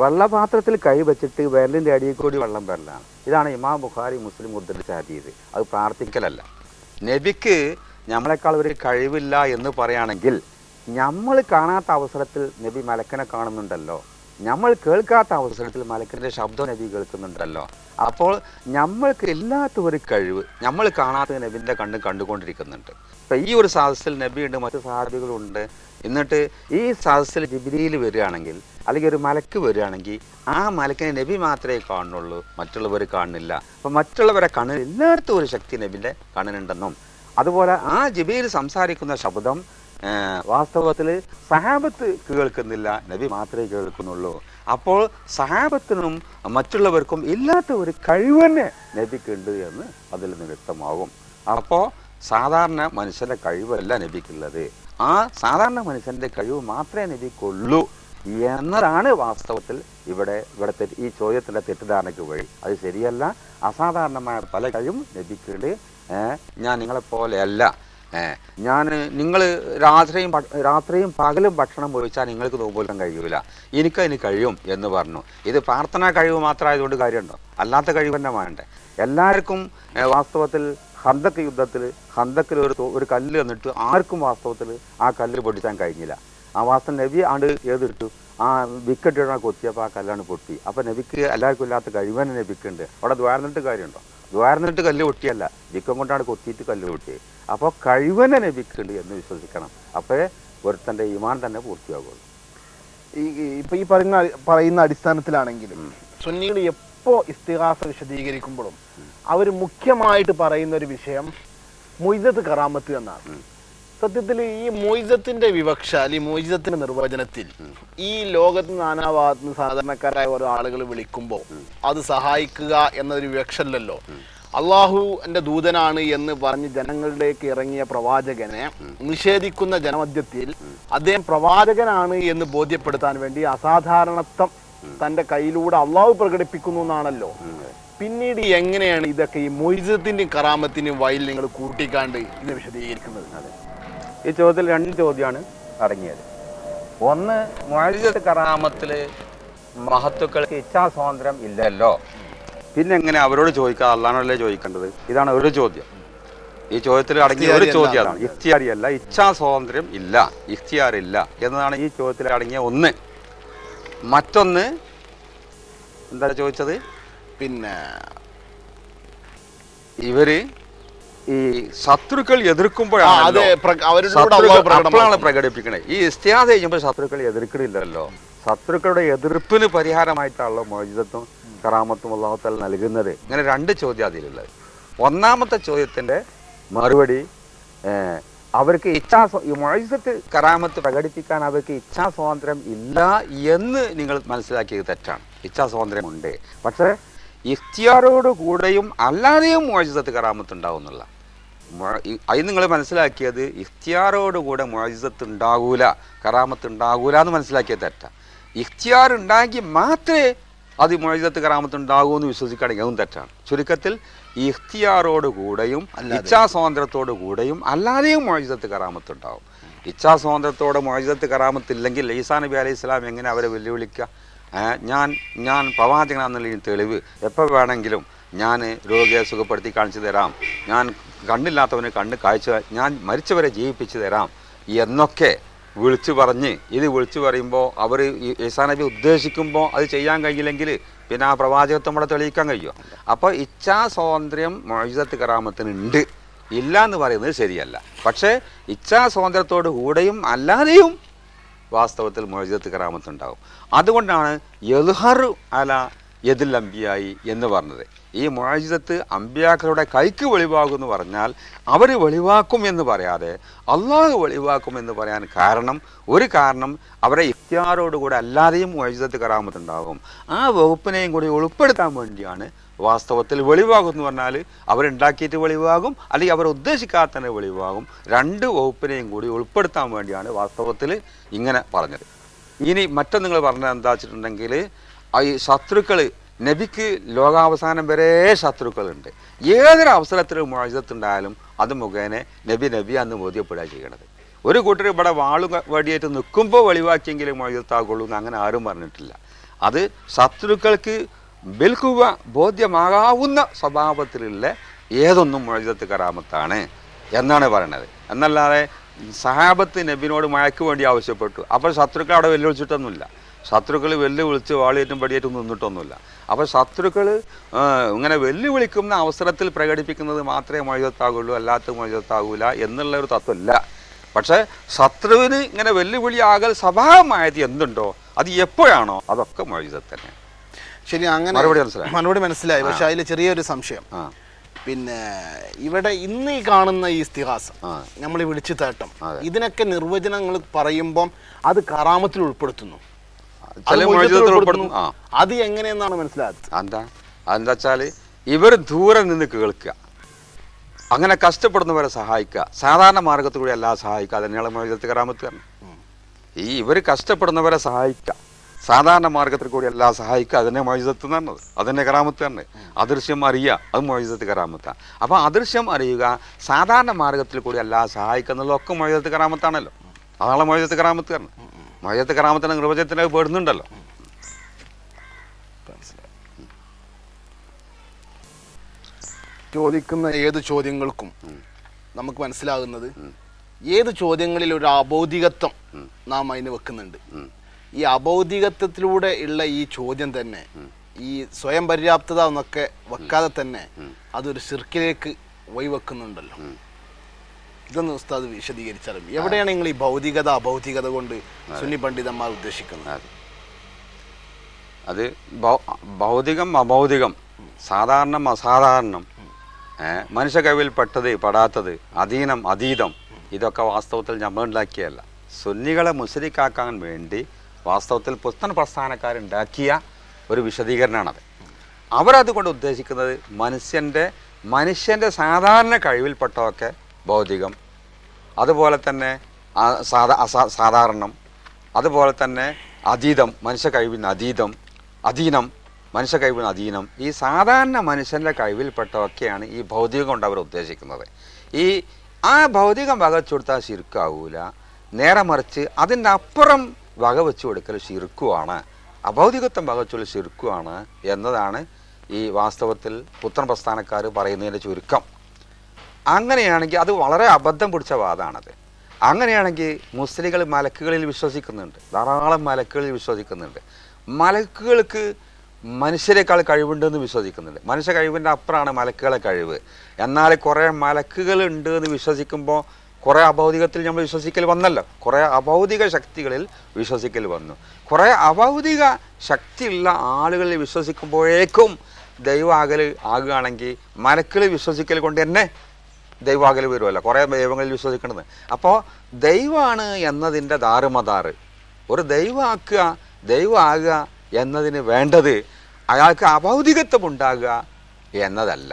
വെള്ളപാത്രത്തിൽ കൈ വെച്ചിട്ട് വിരലിൻ്റെ അടിയിൽ കൂടി വെള്ളം വരലാണ്. ഇതാണ് ഇമാം ബുഖാരി മുസ്ലിം ഉദ്ധരിച്ച ഹദീസ്. അത് പ്രാർത്ഥിക്കലല്ല. നബിക്ക് നമ്മളെക്കാൾ ഒരു കഴിവില്ല എന്ന് പറയുകയാണെങ്കിൽ നമ്മൾ കാണാത്ത അവസരത്തിൽ നബി മലക്കിനെ കാണുന്നുണ്ടല്ലോ, നമ്മൾ കേൾക്കാത്ത അവസരത്തിൽ മലക്കിൻ്റെ ശബ്ദം നബി കേൾക്കുന്നുണ്ടല്ലോ. അപ്പോൾ നമ്മൾക്ക് ഇല്ലാത്ത ഒരു കഴിവ് നമ്മൾ കാണാത്ത നബിൻ്റെ കണ്ടുകൊണ്ടിരിക്കുന്നുണ്ട്. ഇപ്പം ഈ ഒരു സദസ്സിൽ നബിയുണ്ട്, മറ്റു സഹാബികളുണ്ട്. എന്നിട്ട് ഈ സദസ്സിൽ ജിബ്രീൽ വരികയാണെങ്കിൽ അല്ലെങ്കിൽ ഒരു മലക്ക് വരികയാണെങ്കിൽ ആ മലക്കിനെ നബി മാത്രമേ കാണുന്നുള്ളൂ, മറ്റുള്ളവർ കാണുന്നില്ല. അപ്പം മറ്റുള്ളവരെ കണ്ണിൽ എല്ലായിടത്തും ഒരു ശക്തി നബിൻ്റെ കണ്ണിനുണ്ടെന്നും, അതുപോലെ ആ ജിബ്രീൽ സംസാരിക്കുന്ന ശബ്ദം വാസ്തവത്തിൽ സഹാബത്ത് കേൾക്കുന്നില്ല, നബി മാത്രമേ കേൾക്കുന്നുള്ളൂ. അപ്പോൾ സഹാബത്തിനും മറ്റുള്ളവർക്കും ഇല്ലാത്ത ഒരു കഴിവ് തന്നെ നബിക്കുണ്ട് എന്ന് അതിൽ നിന്ന് വ്യക്തമാകും. അപ്പോൾ സാധാരണ മനുഷ്യൻ്റെ കഴിവല്ല നബിക്കുള്ളത്, ആ സാധാരണ മനുഷ്യൻ്റെ കഴിവ് മാത്രമേ നബിക്കുള്ളൂ എന്നതാണ് വാസ്തവത്തിൽ ഇവിടുത്തെ ഈ ചോദ്യത്തിൻ്റെ തെറ്റിദ്ധാരണയ്ക്ക് വഴി. അത് ശരിയല്ല. അസാധാരണമായ പല കഴിവും നബിക്കുണ്ട്. ഞാൻ നിങ്ങളെപ്പോലെയല്ല, ഞാൻ നിങ്ങൾ രാത്രിയും പകലും ഭക്ഷണം ഉപയോഗിച്ചാൽ നിങ്ങൾക്ക് നോമ്പുകൊല്ലാൻ കഴിയൂല, എനിക്കതിന് കഴിയും എന്ന് പറഞ്ഞു. ഇത് പ്രാർത്ഥനാ കഴിവ് മാത്രമായതുകൊണ്ട് കാര്യമുണ്ടോ? അല്ലാത്ത കഴിവ് തന്നെ വേണ്ടേ? എല്ലാവർക്കും വാസ്തവത്തിൽ ഹന്തക്കിൽ ഒരു കല്ല് എന്നിട്ട് ആർക്കും വാസ്തവത്തിൽ ആ കല്ല് പൊട്ടിച്ചാൻ കഴിഞ്ഞില്ല. ആ വാസ്തവം നബി ആണ്ട് ഏതിട്ടു, ആ വിക്കറ്റ് ഇടാൻ കൊത്തിയപ്പോൾ ആ കല്ലാണ് പൊട്ടി. അപ്പോൾ നബിക്ക് എല്ലാവർക്കും ഇല്ലാത്ത കഴിവന്നെ നബിക്കുണ്ട്. അവിടെ ദ്വാരന്നിട്ട് കാര്യമുണ്ടോ? ദ്വാരന്നിട്ട് കല്ല് പൊട്ടിയല്ല, വിക്കം കൊണ്ടാണ് കൊത്തിയിട്ട് കല്ല് പൊട്ടിയത്. അപ്പോൾ കഴിവന്നെ നബിക്കുണ്ട് എന്ന് വിശ്വസിക്കണം. അപ്പോഴേ ഒരുത്തൻ്റെ ഈമാൻ തന്നെ പൂർത്തിയാകുള്ളൂ. ഇപ്പൊ ഈ പറയുന്ന അടിസ്ഥാനത്തിലാണെങ്കിലും സുന്നികൾ എപ്പോ ഇസ്തിഗാസ വിശദീകരിക്കുമ്പോഴും അവർ മുഖ്യമായിട്ട് പറയുന്ന ഒരു വിഷയം മുയ്സത്ത് കറാമത്ത് എന്നാണ്. സത്യത്തിൽ ഈ മോയിസത്തിന്റെ വിവക്ഷ അല്ലെങ്കിൽ മോയിസത്തിന്റെ നിർവചനത്തിൽ ഈ ലോകത്ത് നാനാഭാഗത്ത് നിന്ന് സാധാരണക്കാരായ ഓരോ ആളുകൾ വിളിക്കുമ്പോൾ അത് സഹായിക്കുക എന്നൊരു വിവക്ഷല്ലല്ലോ. അള്ളാഹുവിന്റെ ദൂതനാണ് എന്ന് പറഞ്ഞ് ജനങ്ങളിലേക്ക് ഇറങ്ങിയ പ്രവാചകനെ നിഷേധിക്കുന്ന ജനമധ്യത്തിൽ അദ്ദേഹം പ്രവാചകനാണ് എന്ന് ബോധ്യപ്പെടുത്താൻ വേണ്ടി അസാധാരണത്വം തന്റെ കയ്യിലൂടെ അള്ളാഹു പ്രകടിപ്പിക്കുന്നു എന്നാണല്ലോ. പിന്നീട് എങ്ങനെയാണ് ഇതൊക്കെ ഈ മൊയ്സത്തിന്റെയും കറാമത്തിന്റെയും വയൽ നിങ്ങൾ കൂട്ടിക്കാണ്ട് ഇത് വിശദീകരിക്കുന്നത്? ഈ ചോദ്യത്തിൽ 2 ചോദ്യമാണ് അടങ്ങിയത്. ഒന്ന്, മുഅ്ജിസത്ത് കറാമത്തിൽ മഹത്തുക്കൾക്ക് ഇച്ഛാസ്വാതന്ത്ര്യം ഇല്ലല്ലോ, പിന്നെ എങ്ങനെ അവരോട് ചോദിക്കുക? അല്ലാഹുവല്ലേ ചോദിക്കേണ്ടത്? ഇതാണ് ഒരു ചോദ്യം. ഈ ചോദ്യത്തിൽ അടങ്ങിയ ഒരു ചോദ്യം അതാണ്. ഇഖ്തിയാരി അല്ല, ഇച്ഛാസ്വാതന്ത്ര്യം ഇല്ല, ഇഖ്തിയാറില്ല എന്നതാണ് ഈ ചോദ്യത്തിൽ അടങ്ങിയ ഒന്ന്. മറ്റൊന്ന് എന്താ ചോദിച്ചത്? പിന്നെ ഇവര് ഈ ശത്രുക്കൾ എതിർക്കുമ്പോഴാണ് പ്രകടിപ്പിക്കണേ. ഈ ഇസ്തിഹാസ ചെയ്യുമ്പോൾ ശത്രുക്കൾ എതിർക്കണില്ലല്ലോ. ശത്രുക്കളുടെ എതിർപ്പിന് പരിഹാരമായിട്ടാണല്ലോ മുഅ്ജിസത്തും കറാമത്തും അല്ലാഹു തആല നൽകുന്നത്. ഇങ്ങനെ 2 ചോദ്യം അതിലുള്ളത്. ഒന്നാമത്തെ ചോദ്യത്തിന്റെ മറുപടി, അവർക്ക് മുഅ്ജിസത്ത് കറാമത്ത് പ്രകടിപ്പിക്കാൻ അവർക്ക് ഇച്ഛാസ്വാതന്ത്ര്യം ഇല്ല എന്ന് നിങ്ങൾ മനസ്സിലാക്കിയത് തെറ്റാണ്. ഇച്ഛാസ്വാതന്ത്ര്യമുണ്ട്, പക്ഷേ ഇഖ്തിയാറോട് കൂടെയും അല്ലാതെയും മുഅ്ജിസത്ത് കറാമത്ത് ഉണ്ടാവും എന്നുള്ള അത് നിങ്ങൾ മനസ്സിലാക്കിയത്. ഇഖ്തിയാറോട് കൂടെ മുഅ്ജിസത്ത് ഉണ്ടാകൂല, കറാമത്ത് ഉണ്ടാകൂല എന്ന് മനസ്സിലാക്കിയത് തെറ്റാ. ഇഖ്തിയാർ ഉണ്ടാക്കി മാത്രമേ അത് മുഅ്ജിസത്ത് കറാമത്ത് ഉണ്ടാകൂ എന്ന് വിശ്വസിക്കുകയാണെങ്കിൽ അതും തെറ്റാണ്. ചുരുക്കത്തിൽ ഇഖ്തിയാറോട് കൂടെയും ഇച്ഛാസ്വാതന്ത്ര്യത്തോടു കൂടെയും അല്ലാതെയും മുഅ്ജിസത്ത് കറാമത്ത് ഉണ്ടാവും. ഇച്ഛാസ്വാതന്ത്ര്യത്തോടെ മുഅ്ജിസത്ത് കറാമത്ത് ഇല്ലെങ്കിൽ ഈസാ നബി അലൈഹി സ്വലാം എങ്ങനെ അവരെ വെല്ലുവിളിക്കുക? ഞാൻ പ്രവാചകനാണെന്നുള്ള തെളിവ് എപ്പോൾ വേണമെങ്കിലും ഞാൻ രോഗിയെ സുഖപ്പെടുത്തി കാണിച്ചു തരാം, ഞാൻ കണ്ണില്ലാത്തവന് കണ്ണ് കാഴ്ച, ഞാൻ മരിച്ചവരെ ജീവിപ്പിച്ചു തരാം എന്നൊക്കെ വിളിച്ചു പറയുമ്പോൾ അവർ ഈസാ നബി ഉദ്ദേശിക്കുമ്പോൾ അത് ചെയ്യാൻ കഴിയില്ലെങ്കിൽ പിന്നെ ആ പ്രവാചകത്വം ഇവിടെ തെളിയിക്കാൻ കഴിയുമോ? അപ്പോൾ ഇച്ഛാസ്വാതന്ത്ര്യം മുഅ്ജിസത്ത് കറാമത്തിനുണ്ട്, ഇല്ല എന്ന് പറയുന്നത് ശരിയല്ല. പക്ഷേ ഇച്ഛാസ്വാതന്ത്ര്യത്തോടു കൂടെയും അല്ലാതെയും വാസ്തവത്തിൽ മുഅ്ജിസത്ത് കറാമത്ത് ഉണ്ടാവും. അതുകൊണ്ടാണ് യദ്ഹറു അല യദിൽ അംബിയായി എന്ന് പറഞ്ഞത്. ഈ മുഅ്ജിസത്ത് അമ്പിയാക്കളുടെ കൈക്ക് വെളിവാകും എന്ന് പറഞ്ഞാൽ അവർ വെളിവാക്കും എന്ന് പറയാതെ അള്ളാഹു വെളിവാക്കും എന്ന് പറയാൻ ഒരു കാരണം അവരെ ഇഖ്തിയാറോടുകൂടെ അല്ലാതെയും മുഅ്ജിസത്ത് കറാമത്ത് ഉണ്ടാകും. ആ വകുപ്പിനെയും കൂടി ഉൾപ്പെടുത്താൻ വേണ്ടിയാണ് വാസ്തവത്തിൽ വെളിവാകും എന്ന് പറഞ്ഞാൽ അവരുണ്ടാക്കിയിട്ട് വെളിവാകും, അല്ലെങ്കിൽ അവർ ഉദ്ദേശിക്കാതെ തന്നെ വെളിവാകും. 2 വകുപ്പിനെയും കൂടി ഉൾപ്പെടുത്താൻ വേണ്ടിയാണ് വാസ്തവത്തിൽ ഇങ്ങനെ പറഞ്ഞത്. ഇനി മറ്റൊന്ന് നിങ്ങൾ പറഞ്ഞത് എന്താ വെച്ചിട്ടുണ്ടെങ്കിൽ, ഈ ശത്രുക്കൾ നബിക്ക് ലോകാവസാനം വരെ ശത്രുക്കളുണ്ട്. ഏതൊരു അവസരത്തിലും മുഅ്ജിസത്ത് ഉണ്ടായാലും അത് മുഖേന നബി അന്ന് ബോധ്യപ്പെടുക ചെയ്യണത്. ഒരു കൂട്ടർ ഇവിടെ വടിയായിട്ട് നിൽക്കുമ്പോൾ വെളിവാക്കിയെങ്കിലും മുഅ്ജിസത്താകുള്ളൂ എന്ന് അങ്ങനെ ആരും പറഞ്ഞിട്ടില്ല. അത് ശത്രുക്കൾക്ക് ബിൽക്കുവ ബോധ്യമാകാവുന്ന സ്വഭാവത്തിലുള്ള ഏതൊന്നും മുഅ്ജിസത്ത് കറാമത്താണ് എന്നാണ് പറയണത്. എന്നല്ലാതെ സഹാബത്ത് നബിനോട് മഴയ്ക്ക് വേണ്ടി ആവശ്യപ്പെട്ടു, അപ്പോൾ ശത്രുക്കൾ അവിടെ വെല്ലുവിളിച്ചിട്ടൊന്നുമില്ല. ശത്രുക്കൾ വെല്ലുവിളിച്ച് വാളിയേറ്റും പടിയേറ്റും നിന്നിട്ടൊന്നുമില്ല. അപ്പോൾ ശത്രുക്കൾ ഇങ്ങനെ വെല്ലുവിളിക്കുന്ന അവസരത്തിൽ പ്രകടിപ്പിക്കുന്നത് മാത്രമേ മുഅ്ജിസത്താകുള്ളൂ, അല്ലാത്ത മുഅ്ജിസത്താകൂല എന്നുള്ള ഒരു തത്വമില്ല. പക്ഷേ ശത്രുവിന് ഇങ്ങനെ വെല്ലുവിളിയാകൽ സ്വഭാവമായത് എന്തുണ്ടോ അത് എപ്പോഴാണോ അതൊക്കെ മുഅ്ജിസത്ത് തന്നെ. ശരി, അങ്ങനെ മറുപടി മനസ്സിലായി. പക്ഷെ അതിൽ ചെറിയൊരു സംശയം. പിന്നെ ഇവിടെ ഇന്ന് ഈ കാണുന്ന ഈ ഇസ്തിഹാസം നമ്മൾ വിളിച്ചു തേട്ടം ഇതിനൊക്കെ നിർവചനങ്ങൾ പറയുമ്പം അത് കറാമത്തിൽ ഉൾപ്പെടുത്തുന്നു. അത് എങ്ങനെയെന്നാണ് മനസ്സിലാക്കുന്നത്? എന്താ വെച്ചാല് ഇവർ ദൂരെ നിന്ന് കേൾക്കുക, അങ്ങനെ കഷ്ടപ്പെടുന്നവരെ സഹായിക്കുക, സാധാരണ മാർഗത്തിലൂടെ എല്ലാം സഹായിക്കുക, തന്നെയാണ് മുഅ്ജിസത്ത് കറാമത്ത്. ഇവർ കഷ്ടപ്പെടുന്നവരെ സഹായിക്കുക, സാധാരണ മാർഗത്തിൽ കൂടി എല്ലാം സഹായിക്കുക, അതിനെ മൊയ്സത്ത് എന്ന് പറഞ്ഞത്, അതിൻ്റെ കറാമത്ത് തന്നെ. അദൃശ്യം അറിയുക, അത് മൊയ്സത്ത് കറാമത്താണ്. അപ്പോൾ അദൃശ്യം അറിയുക, സാധാരണ മാർഗത്തിൽ കൂടി എല്ലാം സഹായിക്കുക എന്നുള്ളതൊക്കെ മൊയ്സത്ത് കറാമത്താണല്ലോ. അതാണ് മൊയ്സത്ത് കറാമത്ത് തന്നെ. മൊയ്സത്ത് കറാമത്തിൻ്റെ നിർവചനത്തിന് പെടുന്നുണ്ടല്ലോ. ചോദിക്കുന്ന ഏത് ചോദ്യങ്ങൾക്കും നമുക്ക് മനസ്സിലാകുന്നത് ഏത് ചോദ്യങ്ങളിൽ ഒരു അബൗദികത്വം നാം അതിന് വെക്കുന്നുണ്ട്. ഈ അബൗദികത്വത്തിലൂടെ ഉള്ള ഈ ചോദ്യം തന്നെ ഈ സ്വയം പര്യാപ്തത എന്നൊക്കെ വെക്കാതെ തന്നെ അതൊരു ശിർക്കിലേക്ക് വഴിവെക്കുന്നുണ്ടല്ലോ. ഇതൊന്ന് ഉസ്താദ് വിശദീകരിച്ചാലും എവിടെയാണ് നിങ്ങൾ ഈ ഭൗതികത അഭൗതികത കൊണ്ട് സുന്നി പണ്ഡിതന്മാർ ഉദ്ദേശിക്കുന്നത്? അത് ഭൗതികം അഭൗതികം, സാധാരണം അസാധാരണം, മനുഷ്യ കഴിവിൽപ്പെട്ടത് പെടാത്തത്, അധീനം അതീതം, ഇതൊക്കെ വാസ്തവത്തിൽ നമ്മൾ ഉണ്ടാക്കിയല്ല. സുന്നികളെ മുസ്ലിക്കാക്കാൻ വേണ്ടി വാസ്തവത്തിൽ പുസ്തൻ പ്രസ്ഥാനക്കാരുണ്ടാക്കിയ ഒരു വിശദീകരണമാണത്. അവരതുകൊണ്ട് ഉദ്ദേശിക്കുന്നത് മനുഷ്യൻ്റെ സാധാരണ കഴിവിൽപ്പെട്ടതൊക്കെ ഭൗതികം, അതുപോലെ തന്നെ സാധാരണം, അതുപോലെ തന്നെ അതീതം, മനുഷ്യ കഴിവിന് അതീതം, അധീനം, മനുഷ്യ കഴിവിന് അധീനം, ഈ സാധാരണ മനുഷ്യൻ്റെ കഴിവിൽപ്പെട്ടതൊക്കെയാണ് ഈ ഭൗതികം കൊണ്ട് അവർ ഉദ്ദേശിക്കുന്നത്. ആ ഭൗതികം വക വെച്ചു കൊടുത്താൽ ശിർക്കാവൂല, നേരെ മറിച്ച് അതിൻ്റെ അപ്പുറം വക വെച്ചു കൊടുക്കൽ ശിർക്കുമാണ്, അഭൗതികത്വം വക വെച്ചുള്ള ശിർക്കുമാണ് എന്നതാണ് ഈ വാസ്തവത്തിൽ പുത്രൻ പ്രസ്ഥാനക്കാർ പറയുന്നതിൻ്റെ ചുരുക്കം. അങ്ങനെയാണെങ്കിൽ അത് വളരെ അബദ്ധം പിടിച്ച വാദമാണത്. അങ്ങനെയാണെങ്കിൽ മുസ്ലിങ്ങൾ മലക്കുകളിൽ വിശ്വസിക്കുന്നുണ്ട്, ധാരാളം മലക്കുകളിൽ വിശ്വസിക്കുന്നുണ്ട്. മലക്കുകൾക്ക് മനുഷ്യരെക്കാൾ കഴിവുണ്ടെന്ന് വിശ്വസിക്കുന്നുണ്ട്. മനുഷ്യ കഴിവിൻ്റെ അപ്പുറമാണ് മലക്കുകളെ കഴിവ്. എന്നാൽ കുറേ മലക്കുകൾ ഉണ്ട് എന്ന് വിശ്വസിക്കുമ്പോൾ കുറേ അഭൗതികത്തിൽ നമ്മൾ വിശ്വസിക്കൽ വന്നല്ലോ, കുറേ അഭൗതിക ശക്തികളിൽ വിശ്വസിക്കൽ വന്നു. കുറേ അഭൗതിക ശക്തിയുള്ള ആളുകളിൽ വിശ്വസിക്കുമ്പോഴേക്കും ദൈവാകൽ ആകുകയാണെങ്കിൽ മലക്കുകൾ വിശ്വസിക്കൽ കൊണ്ട് തന്നെ ദൈവാകൽ വരുമല്ലോ, കുറേ ദൈവങ്ങളിൽ വിശ്വസിക്കുന്നത്. അപ്പോൾ ദൈവമാണ് എന്നതിൻ്റെ ദാറുമദാറ് ഒരു ദൈവമാകുക എന്നതിന് വേണ്ടത് അയാൾക്ക് അഭൗതികത്വം ഉണ്ടാകുക എന്നതല്ല.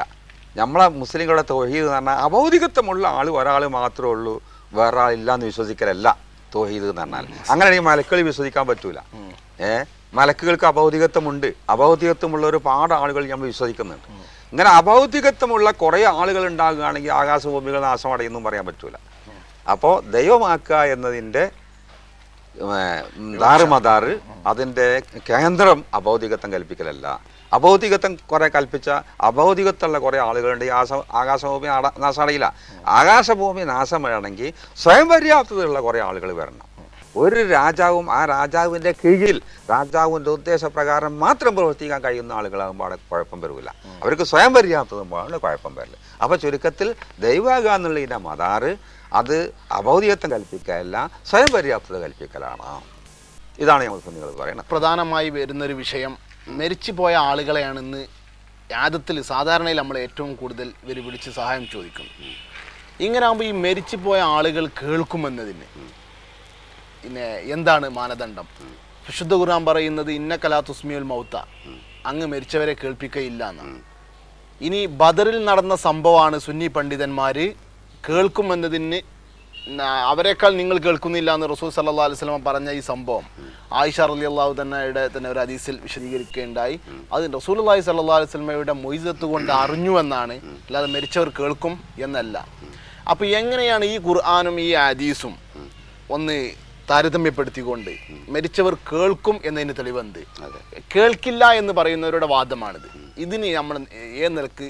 നമ്മളെ മുസ്ലിങ്ങളുടെ തൗഹീദ് എന്ന് പറഞ്ഞാൽ അഭൗതികത്വമുള്ള ഒരാൾ മാത്രമേ ഉള്ളൂ, വേറെ ആളില്ലാന്ന് വിശ്വസിക്കലല്ല തൗഹീദ് എന്ന് പറഞ്ഞാൽ. അങ്ങനെയാണെങ്കിൽ മലക്കുകൾ വിശ്വസിക്കാൻ പറ്റൂല. മലക്കുകൾക്ക് അഭൗതികത്വമുണ്ട്, അഭൗതികത്വമുള്ള ഒരുപാട് ആളുകൾ നമ്മൾ വിശ്വസിക്കുന്നുണ്ട്. ഇങ്ങനെ അഭൗതികത്വമുള്ള കുറേ ആളുകൾ ഉണ്ടാകുകയാണെങ്കിൽ ആകാശഭൂമികൾ നാശമടയൊന്നും പറയാൻ പറ്റൂല. അപ്പോൾ ദൈവമാക്കുക എന്നതിൻ്റെ ദാറുമദാറ്, അതിൻ്റെ കേന്ദ്രം അഭൗതികത്വം കൽപ്പിക്കലല്ല. അഭൗതികത്വം കുറേ കൽപ്പിച്ച അഭൗതികത്വമുള്ള കുറേ ആളുകളുണ്ട്. ഈ ആകാശഭൂമി നാശമടയില്ല. ആകാശഭൂമി നാശം വരണമെങ്കിൽ സ്വയം പര്യാപ്തതയുള്ള കുറേ ആളുകൾ വരണം. ഒരു രാജാവും ആ രാജാവിൻ്റെ കീഴിൽ രാജാവിൻ്റെ ഉദ്ദേശപ്രകാരം മാത്രം പ്രവർത്തിക്കാൻ കഴിയുന്ന ആളുകളാകുമ്പോൾ അവിടെ കുഴപ്പം വരില്ല. അവർക്ക് സ്വയം പര്യാപ്തമാകുമ്പോൾ കുഴപ്പം വരില്ല. അപ്പോൾ ചുരുക്കത്തിൽ ദൈവാകുക എന്നുള്ളതിൻ്റെ മദാറ് അത് അഭൗതികത്വം കൽപ്പിക്കലല്ല, സ്വയം പര്യാപ്തത കൽപ്പിക്കലാണ്. ഇതാണ് ഞങ്ങൾ സുന്നികൾ പറയുന്നത്. പ്രധാനമായി വരുന്നൊരു വിഷയം മരിച്ചു പോയ ആളുകളെയാണ് ഇന്ന് യാദത്തിൽ സാധാരണയിൽ നമ്മൾ ഏറ്റവും കൂടുതൽ ഇവർ വിളിച്ച് സഹായം ചോദിക്കുന്നു. ഇങ്ങനെ ആകുമ്പോൾ ഈ മരിച്ചു പോയ ആളുകൾ കേൾക്കുമെന്നതിന് പിന്നെ എന്താണ് മാനദണ്ഡം? വിശുദ്ധ ഖുർആൻ പറയുന്നത് ഇന്നക ലാ തുസ്മിഉൽ മൗത, അങ്ങ് മരിച്ചവരെ കേൾപ്പിക്കുകയില്ല എന്നാണ്. ഇനി ബദറിൽ നടന്ന സംഭവമാണ് സുന്നി പണ്ഡിതന്മാർ കേൾക്കുമെന്നതിന് അവരെക്കാൾ നിങ്ങൾ കേൾക്കുന്നില്ല എന്ന് റസൂൽ സല്ലല്ലാഹു അലൈഹി വസല്ലം പറഞ്ഞ ഈ സംഭവം ആയിഷ റളിയല്ലാഹു തന്നയുടെ തന്നെ ഒരു ഹദീസിൽ വിശദീകരിക്കുകയുണ്ടായി. അത് റസൂലുള്ളാഹി സ്വല്ലല്ലാഹു അലൈഹി വസല്ലമയുടെ മൊയ്സത്ത് കൊണ്ട് അറിഞ്ഞു എന്നാണ്, അല്ലാതെ മരിച്ചവർ കേൾക്കും എന്നല്ല. അപ്പോൾ എങ്ങനെയാണ് ഈ ഖുർആനും ഈ ഹദീസും ഒന്ന് താരതമ്യപ്പെടുത്തിക്കൊണ്ട് മരിച്ചവർ കേൾക്കും എന്നതിന് തെളിവെന്ത്? കേൾക്കില്ല എന്ന് പറയുന്നവരുടെ വാദമാണിത്. ഇതിന് നമ്മൾ ഏത് നിലക്ക്